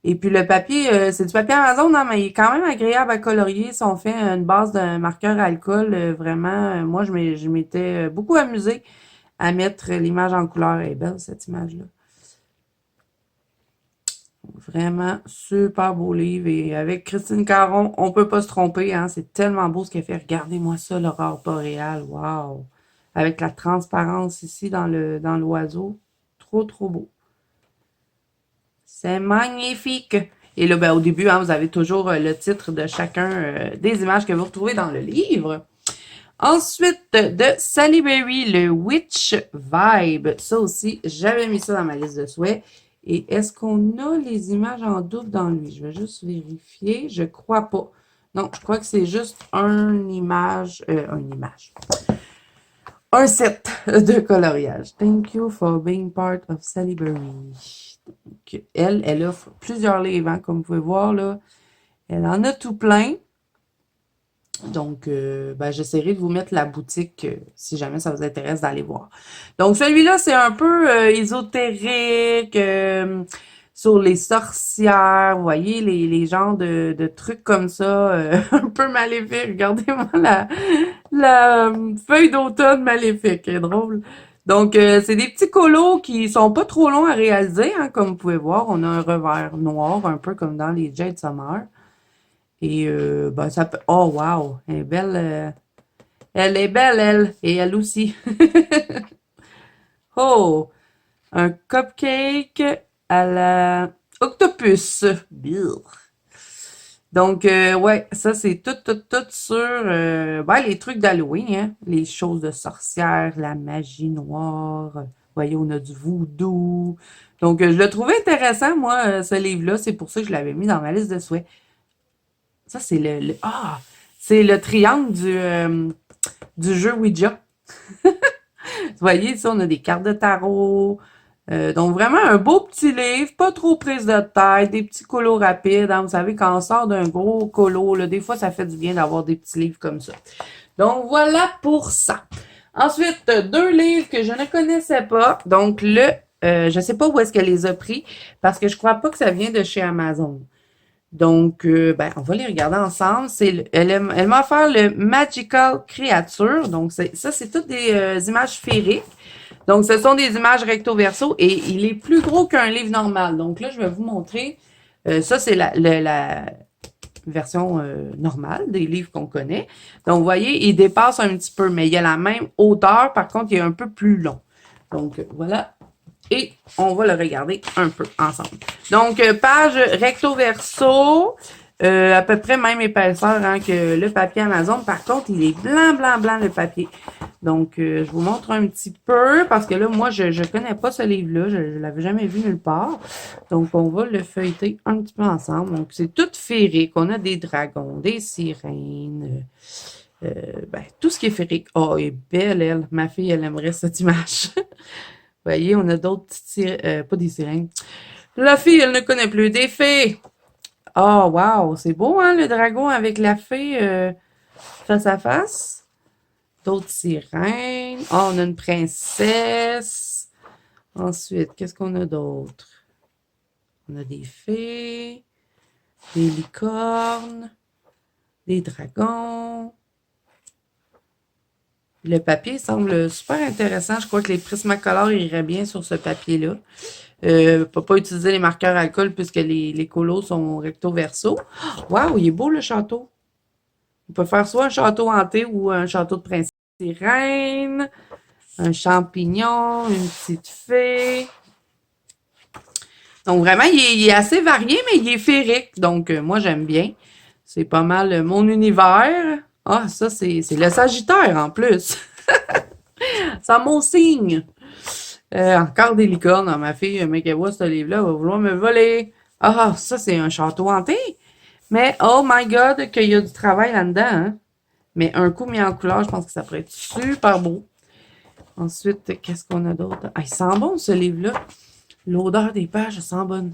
Et puis le papier, c'est du papier Amazon, non, mais il est quand même agréable à colorier. Si on fait une base de marqueur à alcool, vraiment, moi je m'étais beaucoup amusée à mettre l'image en couleur. Elle est belle cette image-là. Vraiment super beau livre. Et avec Christine Caron, on peut pas se tromper, hein. C'est tellement beau ce qu'elle fait. Regardez-moi ça, l'aurore boréale. Wow! Avec la transparence ici dans l'oiseau. Trop, trop beau. C'est magnifique! Et là, ben, au début, hein, vous avez toujours le titre de chacun des images que vous retrouvez dans le livre. Ensuite, de Sally Berry, le Witch Vibe. Ça aussi, j'avais mis ça dans ma liste de souhaits. Et est-ce qu'on a les images en double dans lui? Je vais juste vérifier. Je crois pas. Non, je crois que c'est juste une image. Un set de coloriage. Thank you for being part of Sally Berry. Donc, elle offre plusieurs livres, hein, comme vous pouvez voir, là. Elle en a tout plein. Donc, ben, j'essaierai de vous mettre la boutique si jamais ça vous intéresse d'aller voir. Donc, celui-là, c'est un peu ésotérique, sur les sorcières, vous voyez, les genres de trucs comme ça, un peu maléfiques. Regardez-moi la feuille d'automne maléfique, c'est drôle. Donc, c'est des petits colos qui sont pas trop longs à réaliser, hein, comme vous pouvez voir. On a un revers noir, un peu comme dans les Jade Summer. Et ben, ça peut... Oh, wow! Elle est belle. Elle est belle, elle. Et elle aussi. Oh! Un cupcake à la octopus. Birr. Donc, ouais, ça, c'est tout sur ben, les trucs d'Halloween, hein. Les choses de sorcières, la magie noire. Voyez, on a du voodoo. Donc, je le trouvais intéressant, moi, ce livre-là. C'est pour ça que je l'avais mis dans ma liste de souhaits. Ça, c'est c'est le triangle du jeu Ouija. Vous voyez, ici, on a des cartes de tarot. Donc, vraiment un beau petit livre, pas trop prise de tête, des petits colos rapides. Hein. Vous savez, quand on sort d'un gros colo, là, des fois, ça fait du bien d'avoir des petits livres comme ça. Donc, voilà pour ça. Ensuite, deux livres que je ne connaissais pas. Donc, je sais pas où est-ce qu'elle les a pris, parce que je crois pas que ça vient de chez Amazon. Donc, ben, on va les regarder ensemble. Elle m'a offert le Magical Creature. Donc, ça, c'est toutes des images féeriques. Donc, ce sont des images recto-verso et il est plus gros qu'un livre normal. Donc, là, je vais vous montrer. Ça, c'est la version normale des livres qu'on connaît. Donc, vous voyez, il dépasse un petit peu, mais il a la même hauteur. Par contre, il est un peu plus long. Donc, voilà. Et on va le regarder un peu ensemble. Donc, page recto-verso, à peu près même épaisseur hein, que le papier Amazon. Par contre, il est blanc, blanc, blanc le papier. Donc, je vous montre un petit peu parce que là, moi, je connais pas ce livre-là. Je l'avais jamais vu nulle part. Donc, on va le feuilleter un petit peu ensemble. Donc, c'est tout féerique. On a des dragons, des sirènes, ben, tout ce qui est féerique. Oh, elle est belle, elle. Ma fille, elle aimerait cette image. Vous voyez, on a d'autres petites pas des sirènes. La fille, elle ne connaît plus des fées. Oh, wow, c'est beau, hein, le dragon avec la fée face à face. D'autres sirènes. Oh, on a une princesse. Ensuite, qu'est-ce qu'on a d'autre? On a des fées, des licornes, des dragons. Le papier semble super intéressant. Je crois que les Prismacolor iraient bien sur ce papier-là. Ne peut pas utiliser les marqueurs alcool puisque les colos sont recto-verso. Waouh, il est beau le château. On peut faire soit un château hanté ou un château de princesse sirène, un champignon, une petite fée. Donc vraiment, il est assez varié, mais il est féerique. Donc moi, j'aime bien. C'est pas mal mon univers. Ah, ça, c'est le Sagittaire en plus. C'est mon signe. Encore des licornes. Ma fille, mais qu'elle voit ce livre-là, va vouloir me voler. Ah, ça, c'est un château hanté. Mais, oh my God, qu'il y a du travail là-dedans. Hein? Mais un coup mis en couleur, je pense que ça pourrait être super beau. Ensuite, qu'est-ce qu'on a d'autre? Ah, il sent bon, ce livre-là. L'odeur des pages, elle sent bonne.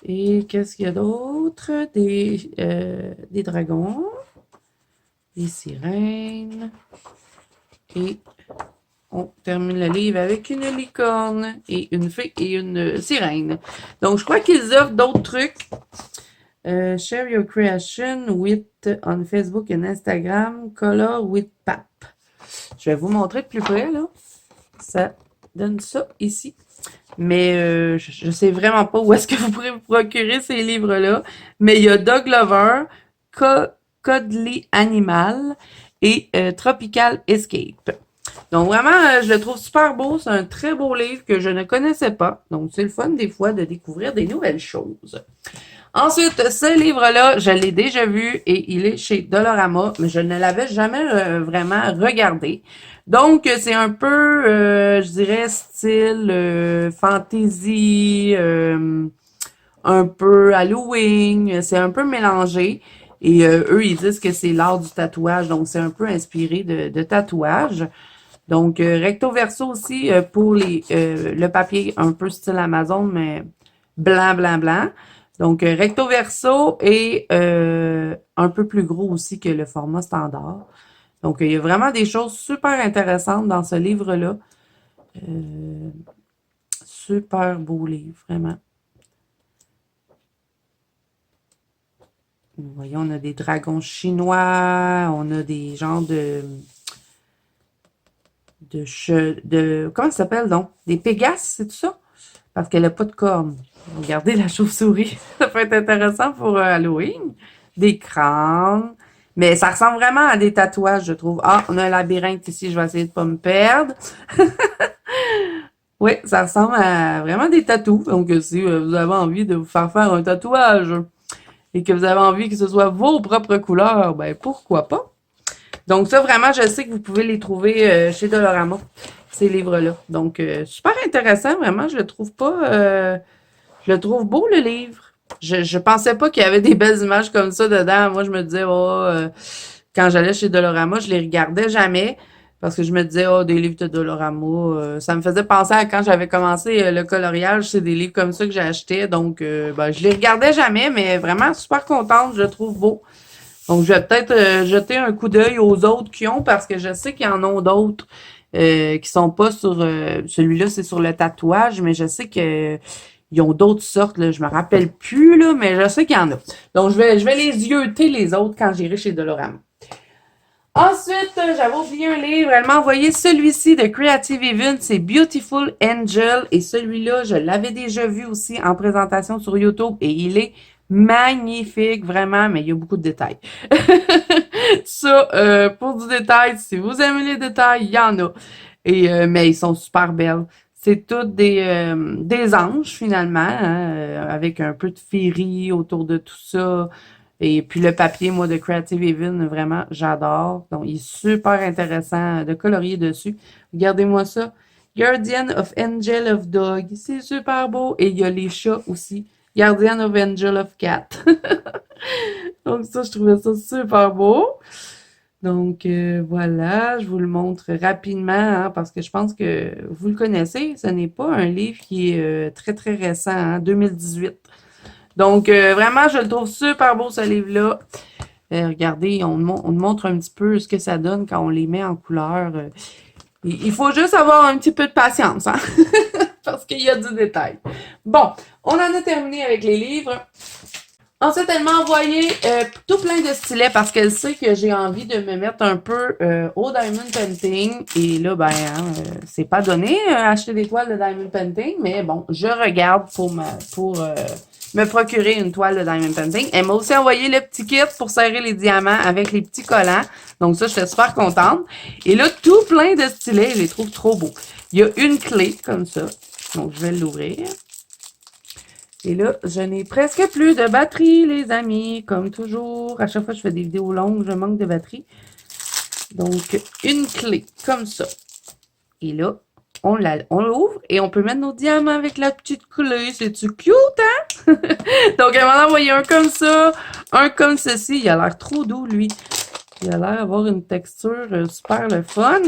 Et qu'est-ce qu'il y a d'autre? Des dragons, des sirènes. Et on termine le livre avec une licorne et une fée et une sirène. Donc, je crois qu'ils offrent d'autres trucs. Share your creation with on Facebook and Instagram. Color with Pap. Je vais vous montrer de plus près, là. Ça donne ça ici. Mais je ne sais vraiment pas où est-ce que vous pourrez vous procurer ces livres-là. Mais il y a Dog Lover, Cuddly Animal et Tropical Escape. Donc vraiment, je le trouve super beau. C'est un très beau livre que je ne connaissais pas. Donc c'est le fun des fois de découvrir des nouvelles choses. Ensuite, ce livre-là, je l'ai déjà vu et il est chez Dollarama, mais je ne l'avais jamais vraiment regardé. Donc, c'est un peu, je dirais, style fantasy, un peu Halloween, c'est un peu mélangé. Et eux, ils disent que c'est l'art du tatouage, donc c'est un peu inspiré de tatouage. Donc, recto verso aussi pour le papier un peu style Amazon, mais blanc, blanc, blanc. Donc, recto verso et un peu plus gros aussi que le format standard. Donc, il y a vraiment des choses super intéressantes dans ce livre-là. Super beau livre, vraiment. Vous voyez, on a des dragons chinois, on a des genres comment ça s'appelle donc? Des pégases, c'est tout ça? Parce qu'elle n'a pas de cornes. Regardez la chauve-souris. Ça peut être intéressant pour Halloween. Des crânes. Mais ça ressemble vraiment à des tatouages, je trouve. Ah, on a un labyrinthe ici. Je vais essayer de pas me perdre. Oui, ça ressemble à vraiment des tatous. Donc, si vous avez envie de vous faire un tatouage et que vous avez envie que ce soit vos propres couleurs, ben pourquoi pas? Donc, ça, vraiment, je sais que vous pouvez les trouver chez Dollarama, ces livres-là. Donc, super intéressant, vraiment. Je le trouve pas... je le trouve beau, le livre. Je pensais pas qu'il y avait des belles images comme ça dedans. Moi, je me disais, quand j'allais chez Dollarama, je les regardais jamais. Parce que je me disais, des livres de Dollarama, ça me faisait penser à quand j'avais commencé le coloriage, c'est des livres comme ça que j'achetais. Donc, je les regardais jamais, mais vraiment super contente, je le trouve beau. Donc, je vais peut-être jeter un coup d'œil aux autres qui ont, parce que je sais qu'il y en a d'autres qui sont pas sur... celui-là, c'est sur le tatouage, mais je sais que ils ont d'autres sortes, là, je me rappelle plus, là, mais je sais qu'il y en a. Donc, je vais les yeuter, les autres, quand j'irai chez Dollarama. Ensuite, j'avais oublié un livre. Elle m'a envoyé celui-ci de Creative Event. C'est Beautiful Angel. Et celui-là, je l'avais déjà vu aussi en présentation sur YouTube. Et il est magnifique, vraiment, mais il y a beaucoup de détails. Ça, pour du détail, si vous aimez les détails, il y en a. Et mais ils sont super belles. C'est toutes des anges, finalement, hein, avec un peu de féerie autour de tout ça. Et puis le papier, moi, de Creative Haven, vraiment, j'adore. Donc, il est super intéressant de colorier dessus. Regardez-moi ça. Guardian of Angel of Dog. C'est super beau. Et il y a les chats aussi. Guardian of Angel of Cat. Donc, ça, je trouvais ça super beau. Donc, voilà, je vous le montre rapidement, hein, parce que je pense que vous le connaissez. Ce n'est pas un livre qui est très, très récent, hein, 2018. Donc, vraiment, je le trouve super beau, ce livre-là. Regardez, on montre un petit peu ce que ça donne quand on les met en couleur. Il faut juste avoir un petit peu de patience, hein? Parce qu'il y a du détail. Bon, on en a terminé avec les livres. Ensuite, elle m'a envoyé tout plein de stylets parce qu'elle sait que j'ai envie de me mettre un peu au diamond painting. Et là, c'est pas donné acheter des toiles de diamond painting, mais bon, je regarde pour me procurer une toile de diamond painting. Elle m'a aussi envoyé le petit kit pour serrer les diamants avec les petits collants. Donc ça, je suis super contente. Et là, tout plein de stylets, je les trouve trop beaux. Il y a une clé comme ça. Donc, je vais l'ouvrir. Et là, je n'ai presque plus de batterie, les amis. Comme toujours, à chaque fois que je fais des vidéos longues, je manque de batterie. Donc, une clé comme ça. Et là, on l'ouvre et on peut mettre nos diamants avec la petite clé. C'est-tu cute, hein? Donc, elle m'en a envoyé un comme ça, un comme ceci. Il a l'air trop doux, lui. Il a l'air d'avoir une texture super le fun.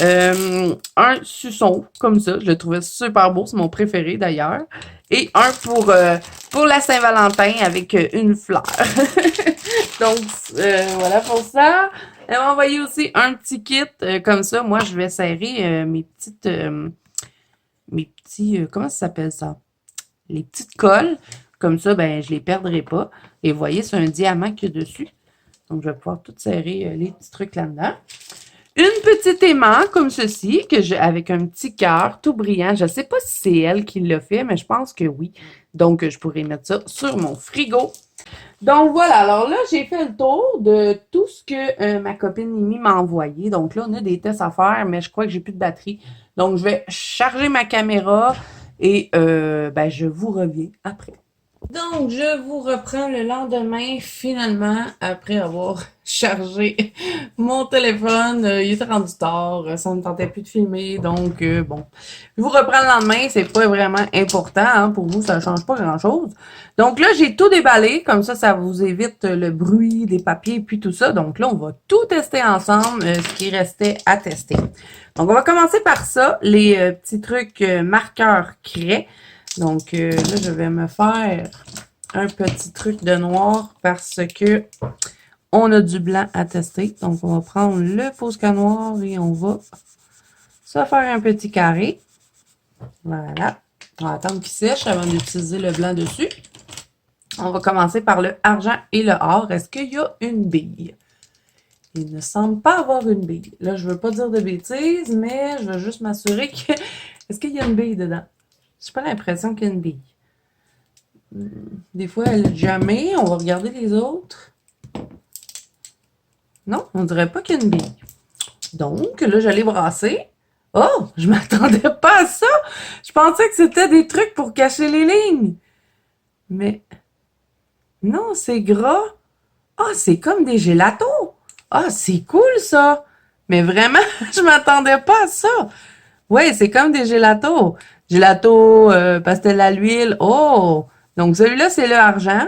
un suçon, comme ça. Je le trouvais super beau. C'est mon préféré, d'ailleurs. Et un pour la Saint-Valentin avec une fleur. Donc, voilà pour ça. Elle m'a envoyé aussi un petit kit comme ça. Moi, je vais serrer mes petits, comment ça s'appelle ça? Les petites colles. Comme ça, ben, je les perdrai pas. Et vous voyez, c'est un diamant qu'il y a dessus. Donc, je vais pouvoir tout serrer les petits trucs là-dedans. Une petite aimant comme ceci, avec un petit cœur tout brillant. Je ne sais pas si c'est elle qui l'a fait, mais je pense que oui. Donc, je pourrais mettre ça sur mon frigo. Donc, voilà. Alors là, j'ai fait le tour de tout ce que ma copine Mimi m'a envoyé. Donc là, on a des tests à faire, mais je crois que j'ai plus de batterie. Donc, je vais charger ma caméra et ben, je vous reviens après. Donc, je vous reprends le lendemain, finalement, après avoir chargé mon téléphone. Il était rendu tard, ça ne me tentait plus de filmer, donc bon. Je vous reprends le lendemain, c'est pas vraiment important, hein, pour vous, ça ne change pas grand-chose. Donc là, j'ai tout déballé, comme ça vous évite le bruit des papiers et puis tout ça. Donc là, on va tout tester ensemble, ce qui restait à tester. Donc, on va commencer par ça, les petits trucs marqueurs craie. Donc là, je vais me faire un petit truc de noir parce que on a du blanc à tester. Donc, on va prendre le Posca noir et on va se faire un petit carré. Voilà. On va attendre qu'il sèche avant d'utiliser le blanc dessus. On va commencer par le argent et le or. Est-ce qu'il y a une bille? Il ne semble pas avoir une bille. Là, je ne veux pas dire de bêtises, mais je veux juste m'assurer que... Est-ce qu'il y a une bille dedans? J'ai pas l'impression qu'il y a une bille. Des fois, elle jamais. On va regarder les autres. Non, on dirait pas qu'il y a une bille. Donc, là, j'allais brasser. Oh, je m'attendais pas à ça. Je pensais que c'était des trucs pour cacher les lignes. Mais non, c'est gras. Ah, c'est comme des gélatos. Ah, c'est cool ça. Mais vraiment, je m'attendais pas à ça. Ouais, c'est comme des gélatos. Gelato, pastel à l'huile. Oh! Donc, celui-là, c'est le argent.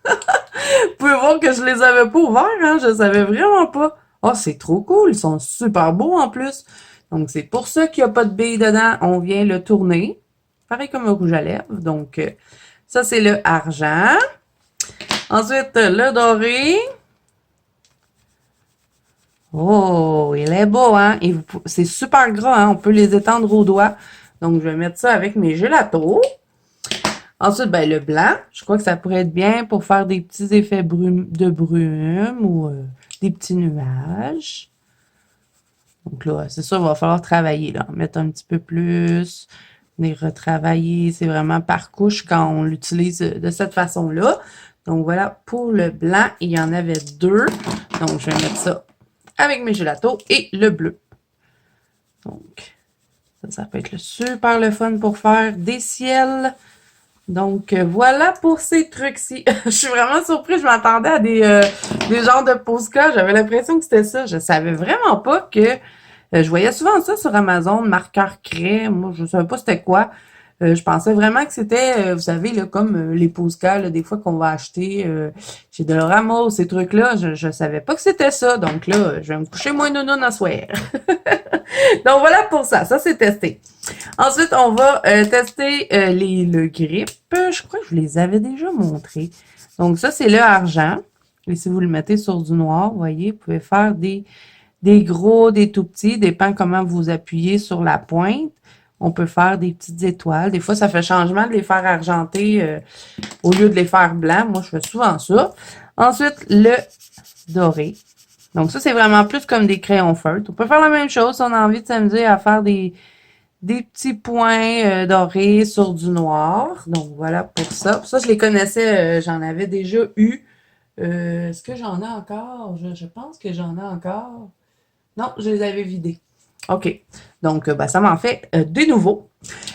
Vous pouvez voir que je les avais pas ouverts, hein. Je savais vraiment pas. Oh, c'est trop cool. Ils sont super beaux en plus. Donc, c'est pour ça qu'il n'y a pas de billes dedans. On vient le tourner. Pareil comme un rouge à lèvres. Donc, ça, c'est le argent. Ensuite, le doré. Oh, il est beau, hein? Et c'est super gras, hein? On peut les étendre aux doigts. Donc, je vais mettre ça avec mes gélatos. Ensuite, ben, le blanc. Je crois que ça pourrait être bien pour faire des petits effets de brume ou des petits nuages. Donc là, c'est sûr, il va falloir travailler, là. Mettre un petit peu plus, venir retravailler. C'est vraiment par couche quand on l'utilise de cette façon-là. Donc voilà, pour le blanc, il y en avait deux. Donc, je vais mettre ça avec mes gélatos et le bleu. Donc, ça peut être super le fun pour faire des ciels. Donc, voilà pour ces trucs-ci. Je suis vraiment surprise. Je m'attendais à des genres de Posca. J'avais l'impression que c'était ça. Je savais vraiment pas que... je voyais souvent ça sur Amazon, marqueur craie. Moi, je savais pas c'était quoi. Je pensais vraiment que c'était, vous savez, là, comme les Posca, là, des fois qu'on va acheter chez Dollarama ou ces trucs-là. Je savais pas que c'était ça. Donc là, je vais me coucher moins nounoun à soir. Donc, voilà pour ça. Ça, c'est testé. Ensuite, on va tester le grip. Je crois que je vous les avais déjà montrés. Donc, ça, c'est le argent. Et si vous le mettez sur du noir, vous voyez, vous pouvez faire des gros, des tout petits, dépend comment vous appuyez sur la pointe. On peut faire des petites étoiles. Des fois, ça fait changement de les faire argentés au lieu de les faire blancs. Moi, je fais souvent ça. Ensuite, le doré. Donc, ça, c'est vraiment plus comme des crayons feutres. On peut faire la même chose si on a envie de s'amuser à faire des petits points dorés sur du noir. Donc, voilà pour ça. Ça, je les connaissais, j'en avais déjà eu. Est-ce que j'en ai encore? Je pense que j'en ai encore. Non, je les avais vidés. OK. Donc, ben, ça m'en fait des nouveaux.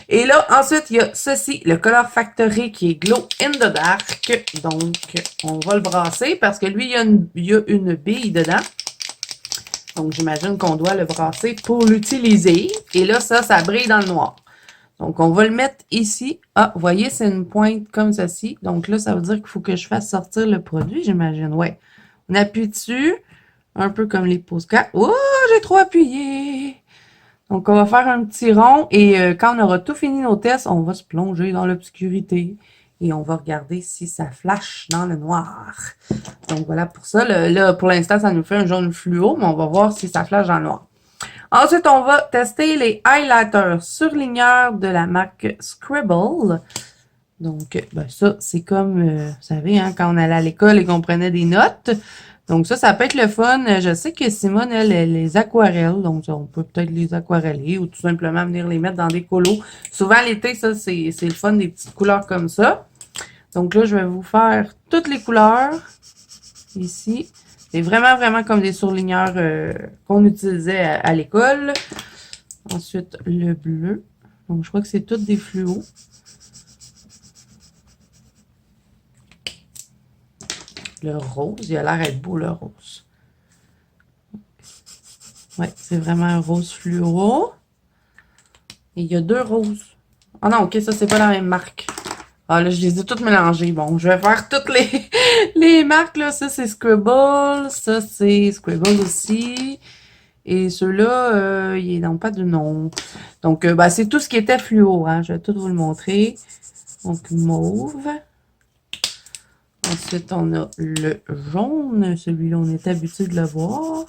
Et là, ensuite, il y a ceci, le Color Factory qui est Glow in the Dark. Donc, on va le brasser parce que lui, il y a une bille dedans. Donc, j'imagine qu'on doit le brasser pour l'utiliser. Et là, ça brille dans le noir. Donc, on va le mettre ici. Ah, vous voyez, c'est une pointe comme ceci. Donc là, ça veut dire qu'il faut que je fasse sortir le produit, j'imagine. Ouais. On appuie dessus, un peu comme les Posca. Oh, j'ai trop appuyé! Donc, on va faire un petit rond et quand on aura tout fini nos tests, on va se plonger dans l'obscurité et on va regarder si ça flash dans le noir. Donc, voilà pour ça. Là, pour l'instant, ça nous fait un jaune fluo, mais on va voir si ça flash dans le noir. Ensuite, on va tester les highlighters surligneurs de la marque Scribble. Donc, ben ça, c'est comme, vous savez, hein, quand on allait à l'école et qu'on prenait des notes. Donc ça peut être le fun. Je sais que Simone, elle les aquarelle. Donc, on peut peut-être les aquareller ou tout simplement venir les mettre dans des colos. Souvent, l'été, ça, c'est le fun, des petites couleurs comme ça. Donc là, je vais vous faire toutes les couleurs ici. C'est vraiment, vraiment comme des surligneurs qu'on utilisait à l'école. Ensuite, le bleu. Donc, je crois que c'est toutes des fluos. Le rose, il a l'air d'être beau, le rose. Ouais, c'est vraiment un rose fluo. Et il y a deux roses. Ah non, ok, ça, c'est pas la même marque. Ah, là, je les ai toutes mélangées. Bon, je vais faire toutes les marques, là. Ça, c'est Scribble. Ça, c'est Scribble aussi. Et ceux-là, ils n'ont pas de nom. Donc, bah, c'est tout ce qui était fluo, hein. Je vais tout vous le montrer. Donc, mauve. Ensuite, on a le jaune. Celui-là, on est habitué de le voir.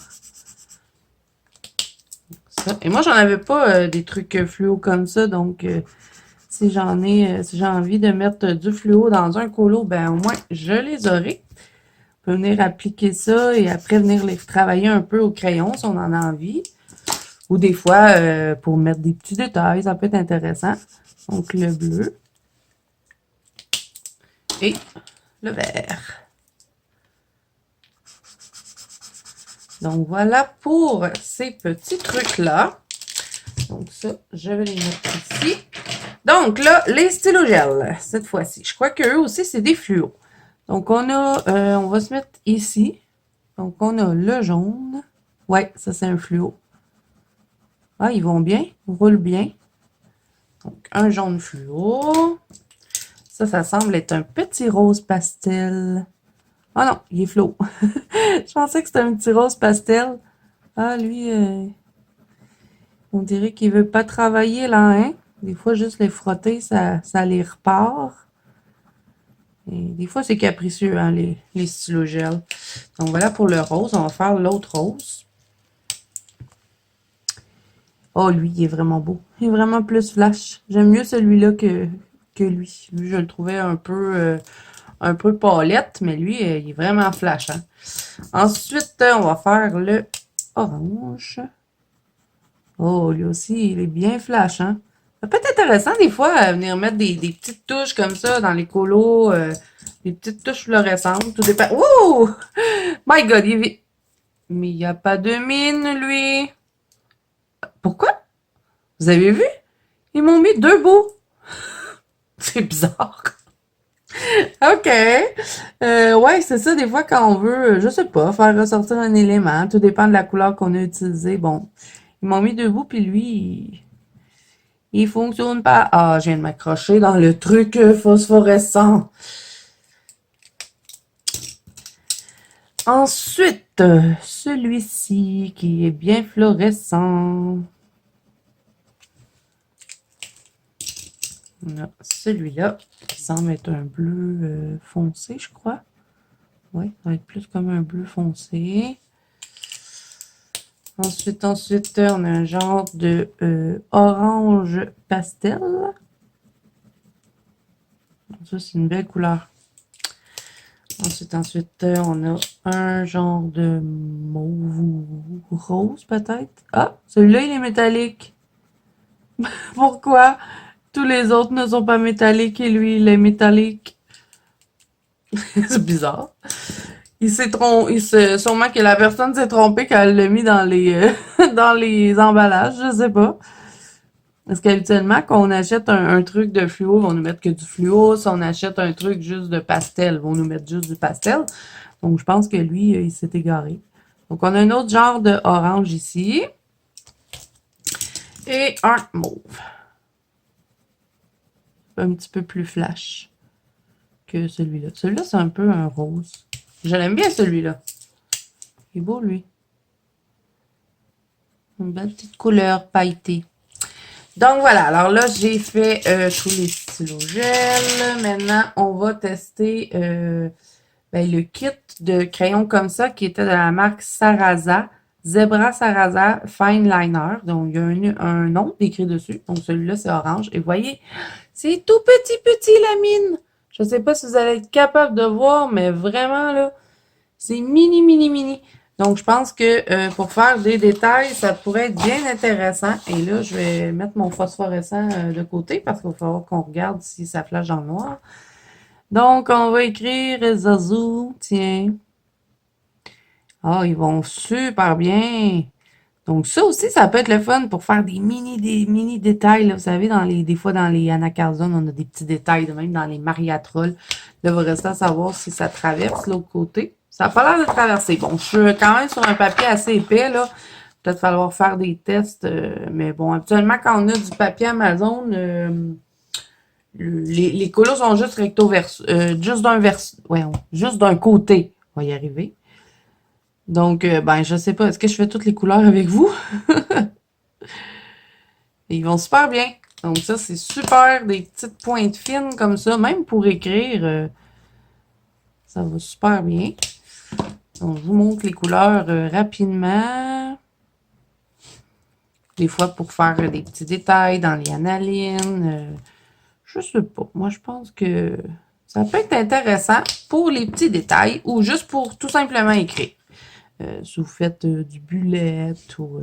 Ça. Et moi, j'en avais pas des trucs fluo comme ça. Donc, si j'ai envie de mettre du fluo dans un colo, ben au moins, je les aurai. On peut venir appliquer ça et après venir les travailler un peu au crayon si on en a envie. Ou des fois, pour mettre des petits détails, ça peut être intéressant. Donc, le bleu. Et le vert. Donc, voilà pour ces petits trucs-là. Donc, ça, je vais les mettre ici. Donc, là, les stylos gel, cette fois-ci. Je crois qu'eux aussi, c'est des fluos. Donc, on va se mettre ici. Donc, on a le jaune. Ouais, ça, c'est un fluo. Ah, ils vont bien. Ils roulent bien. Donc, un jaune fluo. Ça semble être un petit rose pastel. Ah non, il est fluo. Je pensais que c'était un petit rose pastel. Ah, lui, on dirait qu'il veut pas travailler là, hein? Des fois, juste les frotter, ça les repart. Et des fois, c'est capricieux, hein, les stylos gel. Donc, voilà pour le rose. On va faire l'autre rose. Oh, lui, il est vraiment beau. Il est vraiment plus flash. J'aime mieux celui-là que lui. Lui, je le trouvais un peu pâlette, mais lui, il est vraiment flash. Hein. Ensuite, on va faire le orange. Oh, lui aussi, il est bien flash. Hein. Ça peut être intéressant des fois à venir mettre des petites touches comme ça dans les colos. Des petites touches fluorescentes. Tout dépend. Oh! My God, mais il n'y a pas de mine, lui. Pourquoi? Vous avez vu? Ils m'ont mis deux beaux. C'est bizarre. OK. Ouais, c'est ça, des fois, quand on veut, je sais pas, faire ressortir un élément, tout dépend de la couleur qu'on a utilisée. Bon, ils m'ont mis debout, puis lui, il fonctionne pas. Ah, je viens de m'accrocher dans le truc phosphorescent. Ensuite, celui-ci qui est bien fluorescent. On a celui-là qui semble être un bleu foncé, je crois. Oui, ça va être plus comme un bleu foncé. Ensuite, on a un genre de orange pastel. Ça, c'est une belle couleur. Ensuite, on a un genre de mauve ou rose, peut-être. Ah, celui-là, il est métallique. Pourquoi tous les autres ne sont pas métalliques et lui, il est métallique? C'est bizarre. Sûrement que la personne s'est trompée quand elle l'a mis dans dans les emballages, je sais pas. Parce qu'habituellement, quand on achète un truc de fluo, ils vont nous mettre que du fluo. Si on achète un truc juste de pastel, ils vont nous mettre juste du pastel. Donc, je pense que lui, il s'est égaré. Donc, on a un autre genre de orange ici. Et un mauve. Un petit peu plus flash que celui-là. Celui-là, c'est un peu un rose. Je l'aime bien, celui-là. Il est beau, lui. Une belle petite couleur pailletée. Donc voilà, alors là, j'ai fait tous les stylos gel. Maintenant, on va tester le kit de crayons comme ça qui était de la marque Sarasa. Zebra Sarasa Fine Liner. Donc, il y a un nom écrit dessus. Donc, celui-là, c'est orange. Et vous voyez, c'est tout petit la mine. Je ne sais pas si vous allez être capable de voir, mais vraiment, là, c'est mini. Donc, je pense que pour faire des détails, ça pourrait être bien intéressant. Et là, je vais mettre mon phosphorescent de côté parce qu'il va falloir qu'on regarde si ça flash dans le noir. Donc, on va écrire Zazu. Tiens. Ah, ils vont super bien. Donc, ça aussi, ça peut être le fun pour faire des mini détails. Là. Vous savez, des fois, dans les anacarzones, on a des petits détails, de même dans les mariatrolles. Là, il va rester à savoir si ça traverse l'autre côté. Ça n'a pas l'air de traverser. Bon, je suis quand même sur un papier assez épais, là. Peut-être falloir faire des tests. Mais bon, habituellement, quand on a du papier Amazon, les couleurs sont juste recto verso. Juste d'un côté. On va y arriver. Donc, je sais pas. Est-ce que je fais toutes les couleurs avec vous? Ils vont super bien. Donc, ça, c'est super. Des petites pointes fines comme ça. Même pour écrire, ça va super bien. Donc, je vous montre les couleurs rapidement. Des fois, pour faire des petits détails dans les analines. Je sais pas. Moi, je pense que ça peut être intéressant pour les petits détails ou juste pour tout simplement écrire. Si vous faites du bullet ou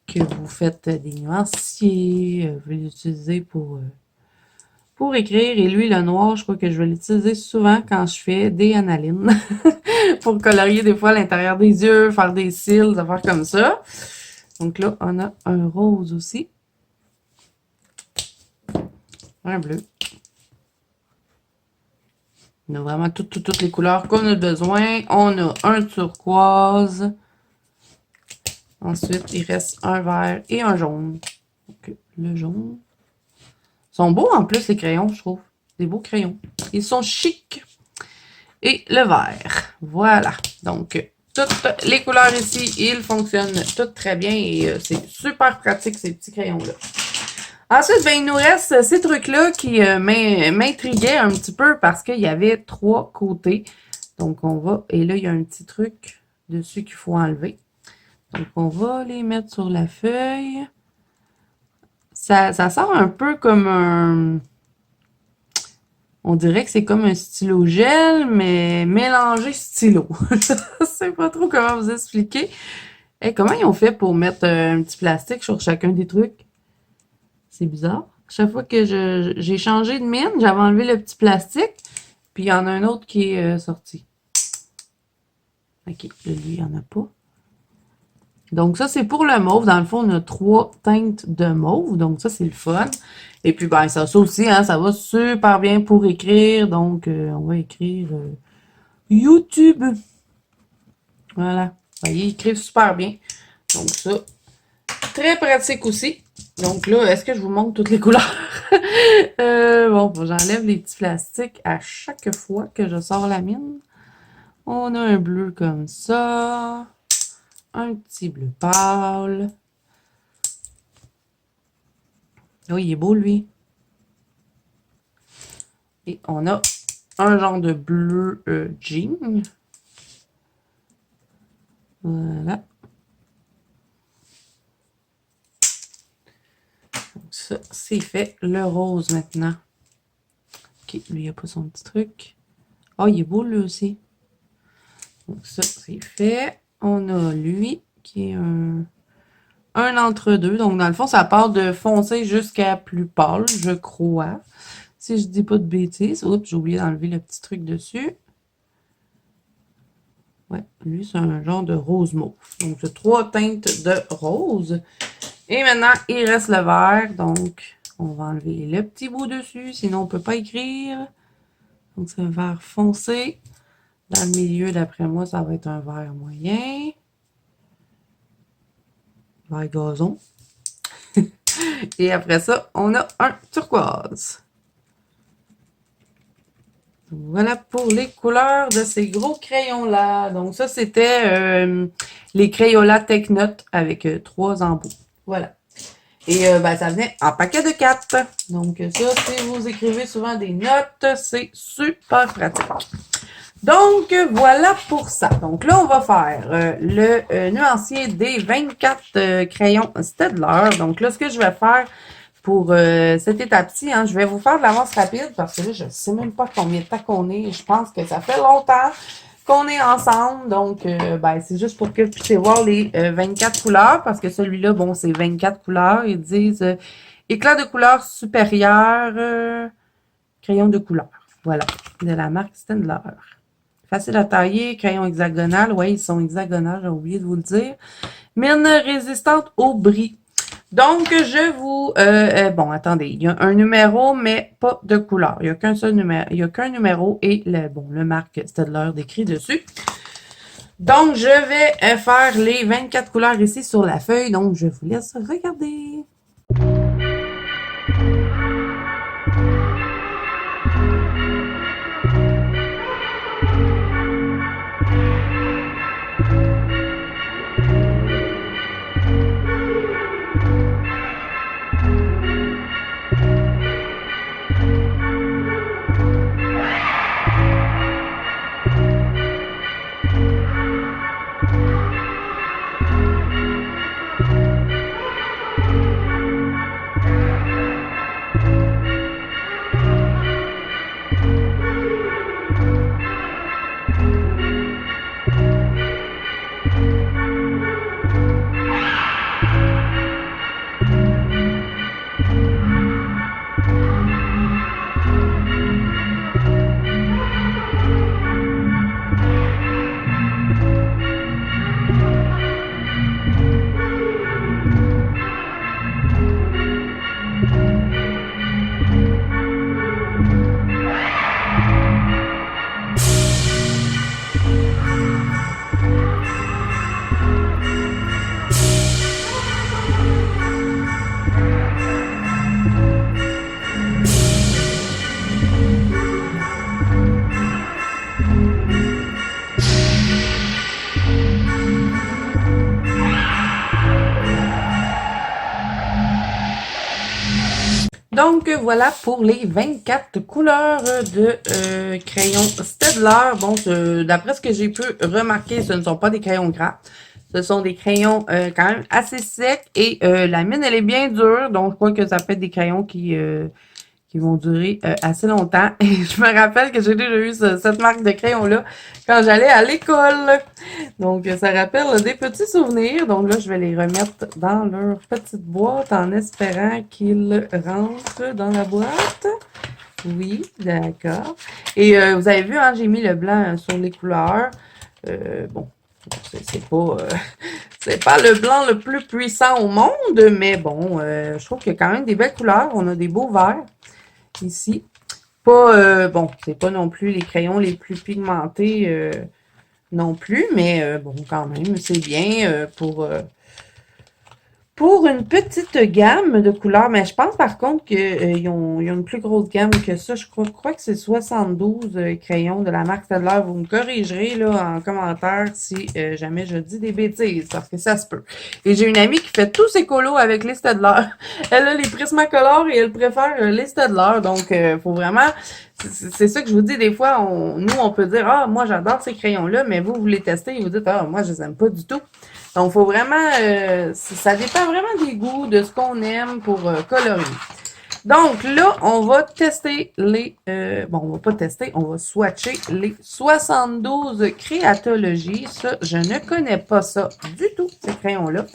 que vous faites des nuanciers, vous l'utilisez pour écrire. Et lui, le noir, je crois que je vais l'utiliser souvent quand je fais des analines. Pour colorier des fois l'intérieur des yeux, faire des cils, des affaires comme ça. Donc là, on a un rose aussi. Un bleu. On a vraiment toutes les couleurs qu'on a besoin. On a un turquoise. Ensuite, il reste un vert et un jaune. Donc, le jaune. Ils sont beaux en plus, les crayons, je trouve. Des beaux crayons. Ils sont chics. Et le vert. Voilà. Donc, toutes les couleurs ici, ils fonctionnent toutes très bien et c'est super pratique, ces petits crayons-là. Ensuite, il nous reste ces trucs-là qui m'intriguaient un petit peu parce qu'il y avait 3 côtés. Donc, on va... Et là, il y a un petit truc dessus qu'il faut enlever. Donc, on va les mettre sur la feuille. Ça sort un peu comme un... On dirait que c'est comme un stylo gel, mais mélangé stylo. Je sais pas trop comment vous expliquer. Hey, comment ils ont fait pour mettre un petit plastique sur chacun des trucs? C'est bizarre. Chaque fois que j'ai changé de mine, j'avais enlevé le petit plastique, puis il y en a un autre qui est sorti. Ok, lui, il n'y en a pas. Donc ça, c'est pour le mauve. Dans le fond, on a 3 teintes de mauve. Donc ça, c'est le fun. Et puis, ça aussi, hein, ça va super bien pour écrire. Donc, on va écrire YouTube. Voilà. Vous voyez, ils écrivent super bien. Donc ça, très pratique aussi. Donc là, est-ce que je vous montre toutes les couleurs? Bon, j'enlève les petits plastiques à chaque fois que je sors la mine. On a un bleu comme ça. Un petit bleu pâle. Oh, il est beau, lui. Et on a un genre de bleu jean. Voilà. Donc ça, c'est fait. Le rose maintenant. Ok, lui, il n'a pas son petit truc. Oh, il est beau, lui aussi. Donc ça, c'est fait. On a lui, qui est un entre-deux. Donc, dans le fond, ça part de foncé jusqu'à plus pâle, je crois. Si je dis pas de bêtises. Oups, j'ai oublié d'enlever le petit truc dessus. Ouais, lui, c'est un genre de rose mauve. Donc, j'ai 3 teintes de rose. Et maintenant, il reste le vert. Donc, on va enlever le petit bout dessus. Sinon, on ne peut pas écrire. Donc, c'est un vert foncé. Dans le milieu, d'après moi, ça va être un vert moyen. Vert gazon. Et après ça, on a un turquoise. Voilà pour les couleurs de ces gros crayons-là. Donc ça, c'était les Crayola Technote avec 3 embouts. Voilà. Et ben, ça venait en paquet de 4. Donc ça, si vous écrivez souvent des notes, c'est super pratique. Donc, voilà pour ça. Donc là, on va faire le nuancier des 24 crayons Staedtler. Donc là, ce que je vais faire pour cette étape-ci, hein, je vais vous faire de l'avance rapide parce que là, je ne sais même pas combien de temps qu'on est. Je pense que ça fait longtemps qu'on est ensemble. Donc, ben, c'est juste pour que vous puissiez voir les 24 couleurs parce que celui-là, bon, c'est 24 couleurs. Ils disent éclat de couleur supérieur, crayon de couleur. Voilà, de la marque Staedtler. Facile à tailler, crayon hexagonal. Oui, ils sont hexagonales, j'ai oublié de vous le dire. Mine résistante au bris. Donc, je vous... bon, attendez, il y a un numéro, mais pas de couleur. Il n'y a qu'un seul numéro. Il n'y a qu'un numéro et le marque Staedtler décrit dessus. Donc, je vais faire les 24 couleurs ici sur la feuille. Donc, je vous laisse regarder. Donc, voilà pour les 24 couleurs de crayons Staedtler. Bon, d'après ce que j'ai pu remarquer, ce ne sont pas des crayons gras. Ce sont des crayons quand même assez secs et la mine, elle est bien dure. Donc, je crois que ça peut être des crayons qui vont durer assez longtemps. Et je me rappelle que j'ai déjà eu cette marque de crayon-là quand j'allais à l'école. Donc, ça rappelle des petits souvenirs. Donc là, je vais les remettre dans leur petite boîte en espérant qu'ils rentrent dans la boîte. Oui, d'accord. Et vous avez vu, hein, j'ai mis le blanc sur les couleurs. Bon, c'est pas le blanc le plus puissant au monde, mais bon, je trouve qu'il y a quand même des belles couleurs. On a des beaux verts ici. Pas, bon, c'est pas non plus les crayons les plus pigmentés non plus, mais bon, quand même, c'est bien pour une petite gamme de couleurs. Mais je pense par contre qu'ils ont une plus grosse gamme que ça. Je crois que c'est 72 crayons de la marque Staedtler. Vous me corrigerez là, en commentaire si jamais je dis des bêtises, parce que ça se peut. Et j'ai une amie qui fait tous ses colos avec les Staedtler. Elle a les Prismacolor et elle préfère les Staedtler. Donc, faut vraiment... C'est ça que je vous dis, des fois, nous, on peut dire, ah, moi, j'adore ces crayons-là, mais vous les testez et vous dites, ah, moi, je les aime pas du tout. Donc, faut vraiment, ça dépend vraiment des goûts, de ce qu'on aime pour colorier. Donc, là, on va tester les, bon, on va pas tester, on va swatcher les 72 créatologies. Ça, je ne connais pas ça du tout, ces crayons-là.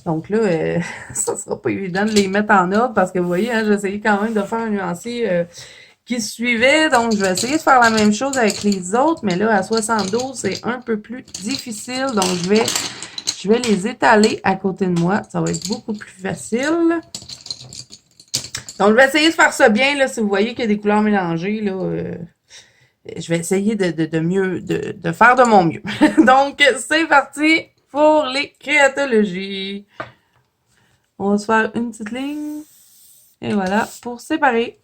Donc là, ça sera pas évident de les mettre en ordre parce que vous voyez, hein, j'ai essayé quand même de faire un nuancier qui suivait. Donc, je vais essayer de faire la même chose avec les autres, mais là, à 72, c'est un peu plus difficile. Donc, je vais les étaler à côté de moi. Ça va être beaucoup plus facile. Donc, je vais essayer de faire ça bien. Là, si vous voyez qu'il y a des couleurs mélangées, là, je vais essayer de faire de mon mieux. Donc, c'est parti pour les créatologies. On va se faire une petite ligne. Et voilà, pour séparer.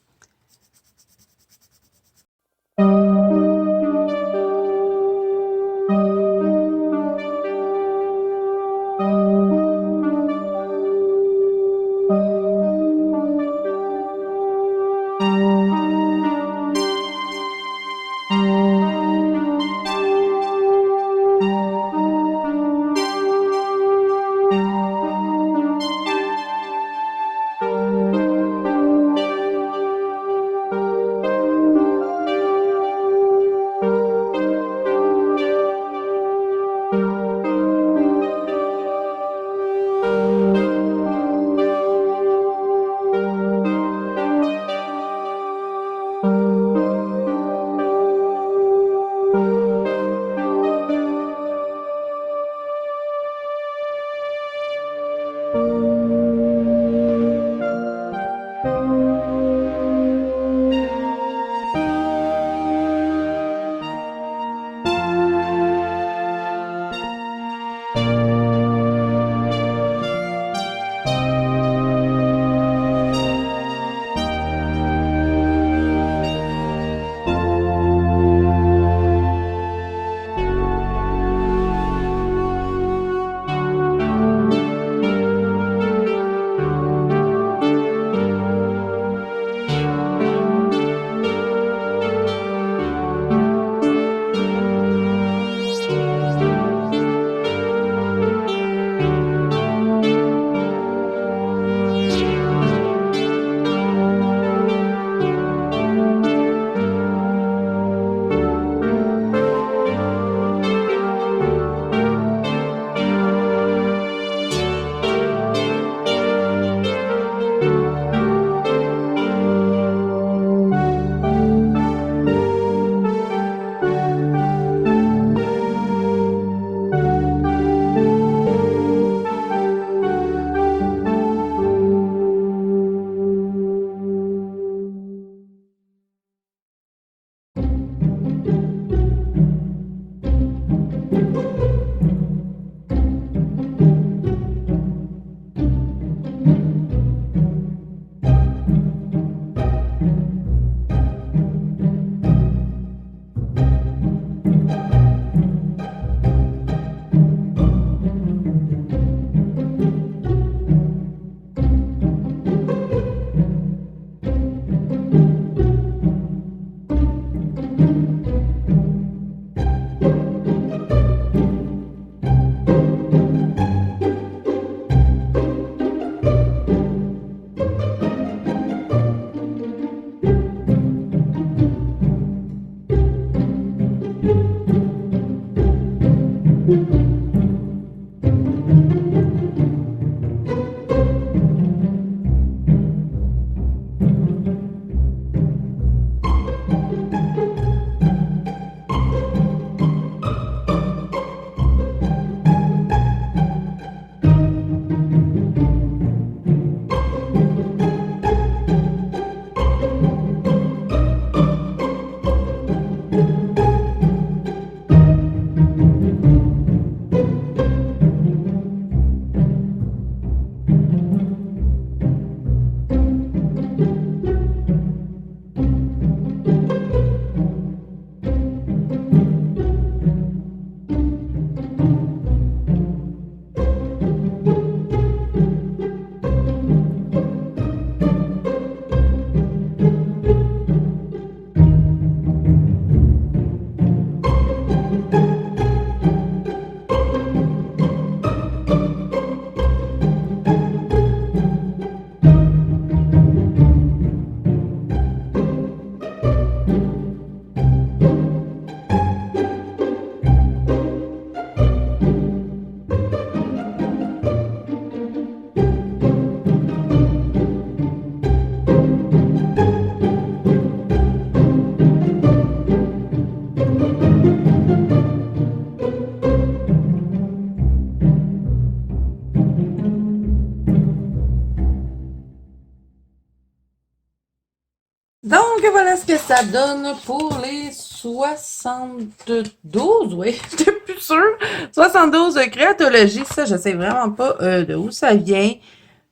ça donne pour les 72, oui, j'étais plus sûre. 72 créatologie, ça, je sais vraiment pas de où ça vient.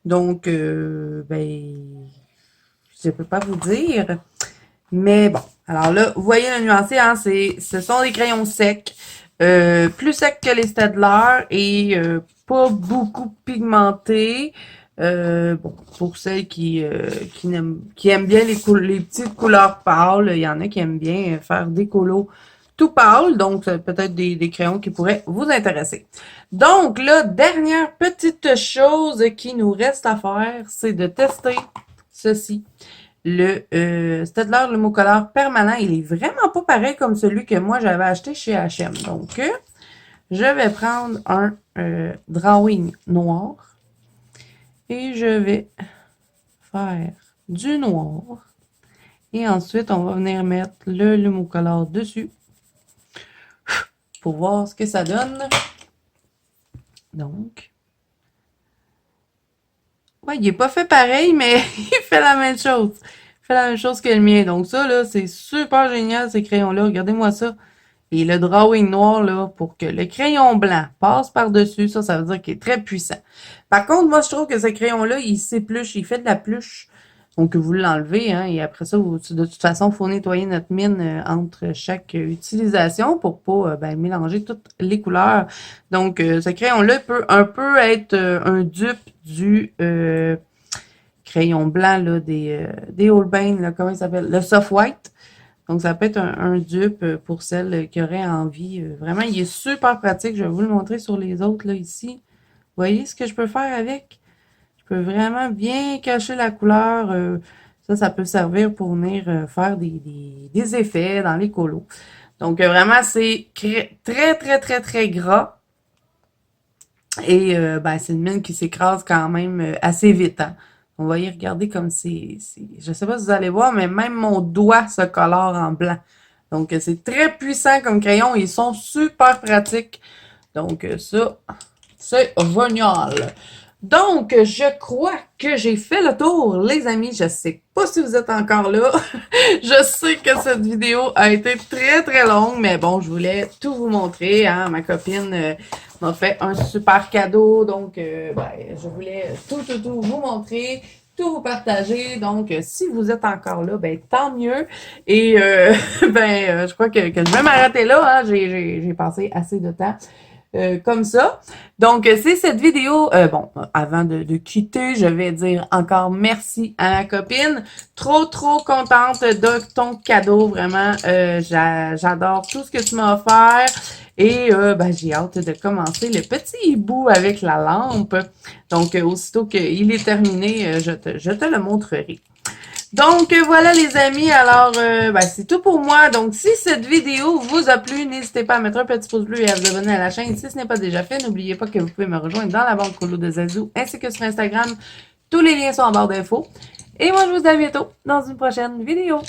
Donc, ben, je peux pas vous dire. Mais bon, alors là, vous voyez le nuancé, hein, ce sont des crayons secs, plus secs que les Staedtler et pas beaucoup pigmentés. Bon, pour celles qui aiment bien les petites couleurs pâles, il y en a qui aiment bien faire des colos tout pâles, donc peut-être des crayons qui pourraient vous intéresser. Donc, la dernière petite chose qui nous reste à faire, c'est de tester ceci. Le Staedtler Lumocolor permanent, il est vraiment pas pareil comme celui que moi j'avais acheté chez H&M. Donc, je vais prendre un drawing noir et je vais faire du noir. Et ensuite, on va venir mettre le Lumocolor dessus pour voir ce que ça donne. Donc, ouais, il est pas fait pareil, mais il fait la même chose. Il fait la même chose que le mien. Donc ça, là, c'est super génial, ces crayons-là. Regardez-moi ça. Et le drawing noir, là, pour que le crayon blanc passe par-dessus, ça veut dire qu'il est très puissant. Par contre, moi, je trouve que ce crayon-là, il s'épluche, il fait de la pluche. Donc, vous l'enlevez, hein, et après ça, de toute façon, il faut nettoyer notre mine entre chaque utilisation pour pas mélanger toutes les couleurs. Donc, ce crayon-là peut un peu être un dupe du crayon blanc là, des Holbein, là, comment il s'appelle? Le Soft White. Donc, ça peut être un dupe pour celles qui auraient envie. Vraiment, il est super pratique. Je vais vous le montrer sur les autres, là, ici. Vous voyez ce que je peux faire avec? Je peux vraiment bien cacher la couleur. Ça peut servir pour venir faire des effets dans les colos. Donc, vraiment, c'est très, très, très, très gras. Et c'est une mine qui s'écrase quand même assez vite. Hein. Vous voyez, regardez comme je sais pas si vous allez voir, mais même mon doigt se colore en blanc. Donc, c'est très puissant comme crayon. Ils sont super pratiques. Donc, ça, c'est génial. Donc, je crois que j'ai fait le tour, les amis. Je sais pas si vous êtes encore là. Je sais que cette vidéo a été très, très longue, mais bon, je voulais tout vous montrer. Hein. Ma copine m'a fait un super cadeau, donc je voulais tout vous montrer, tout vous partager. Donc, si vous êtes encore là, tant mieux. Et je crois que je vais m'arrêter là. Hein. J'ai passé assez de temps. Comme ça. Donc, c'est cette vidéo. Avant de quitter, je vais dire encore merci à ma copine. Trop, trop contente de ton cadeau. Vraiment, j'adore tout ce que tu m'as offert. Et j'ai hâte de commencer le petit hibou avec la lampe. Donc, aussitôt qu'il est terminé, je te le montrerai. Donc, voilà les amis, alors c'est tout pour moi. Donc, si cette vidéo vous a plu, n'hésitez pas à mettre un petit pouce bleu et à vous abonner à la chaîne si ce n'est pas déjà fait. N'oubliez pas que vous pouvez me rejoindre dans la bande colo de Zazou ainsi que sur Instagram. Tous les liens sont en barre d'infos. Et moi, je vous dis à bientôt dans une prochaine vidéo.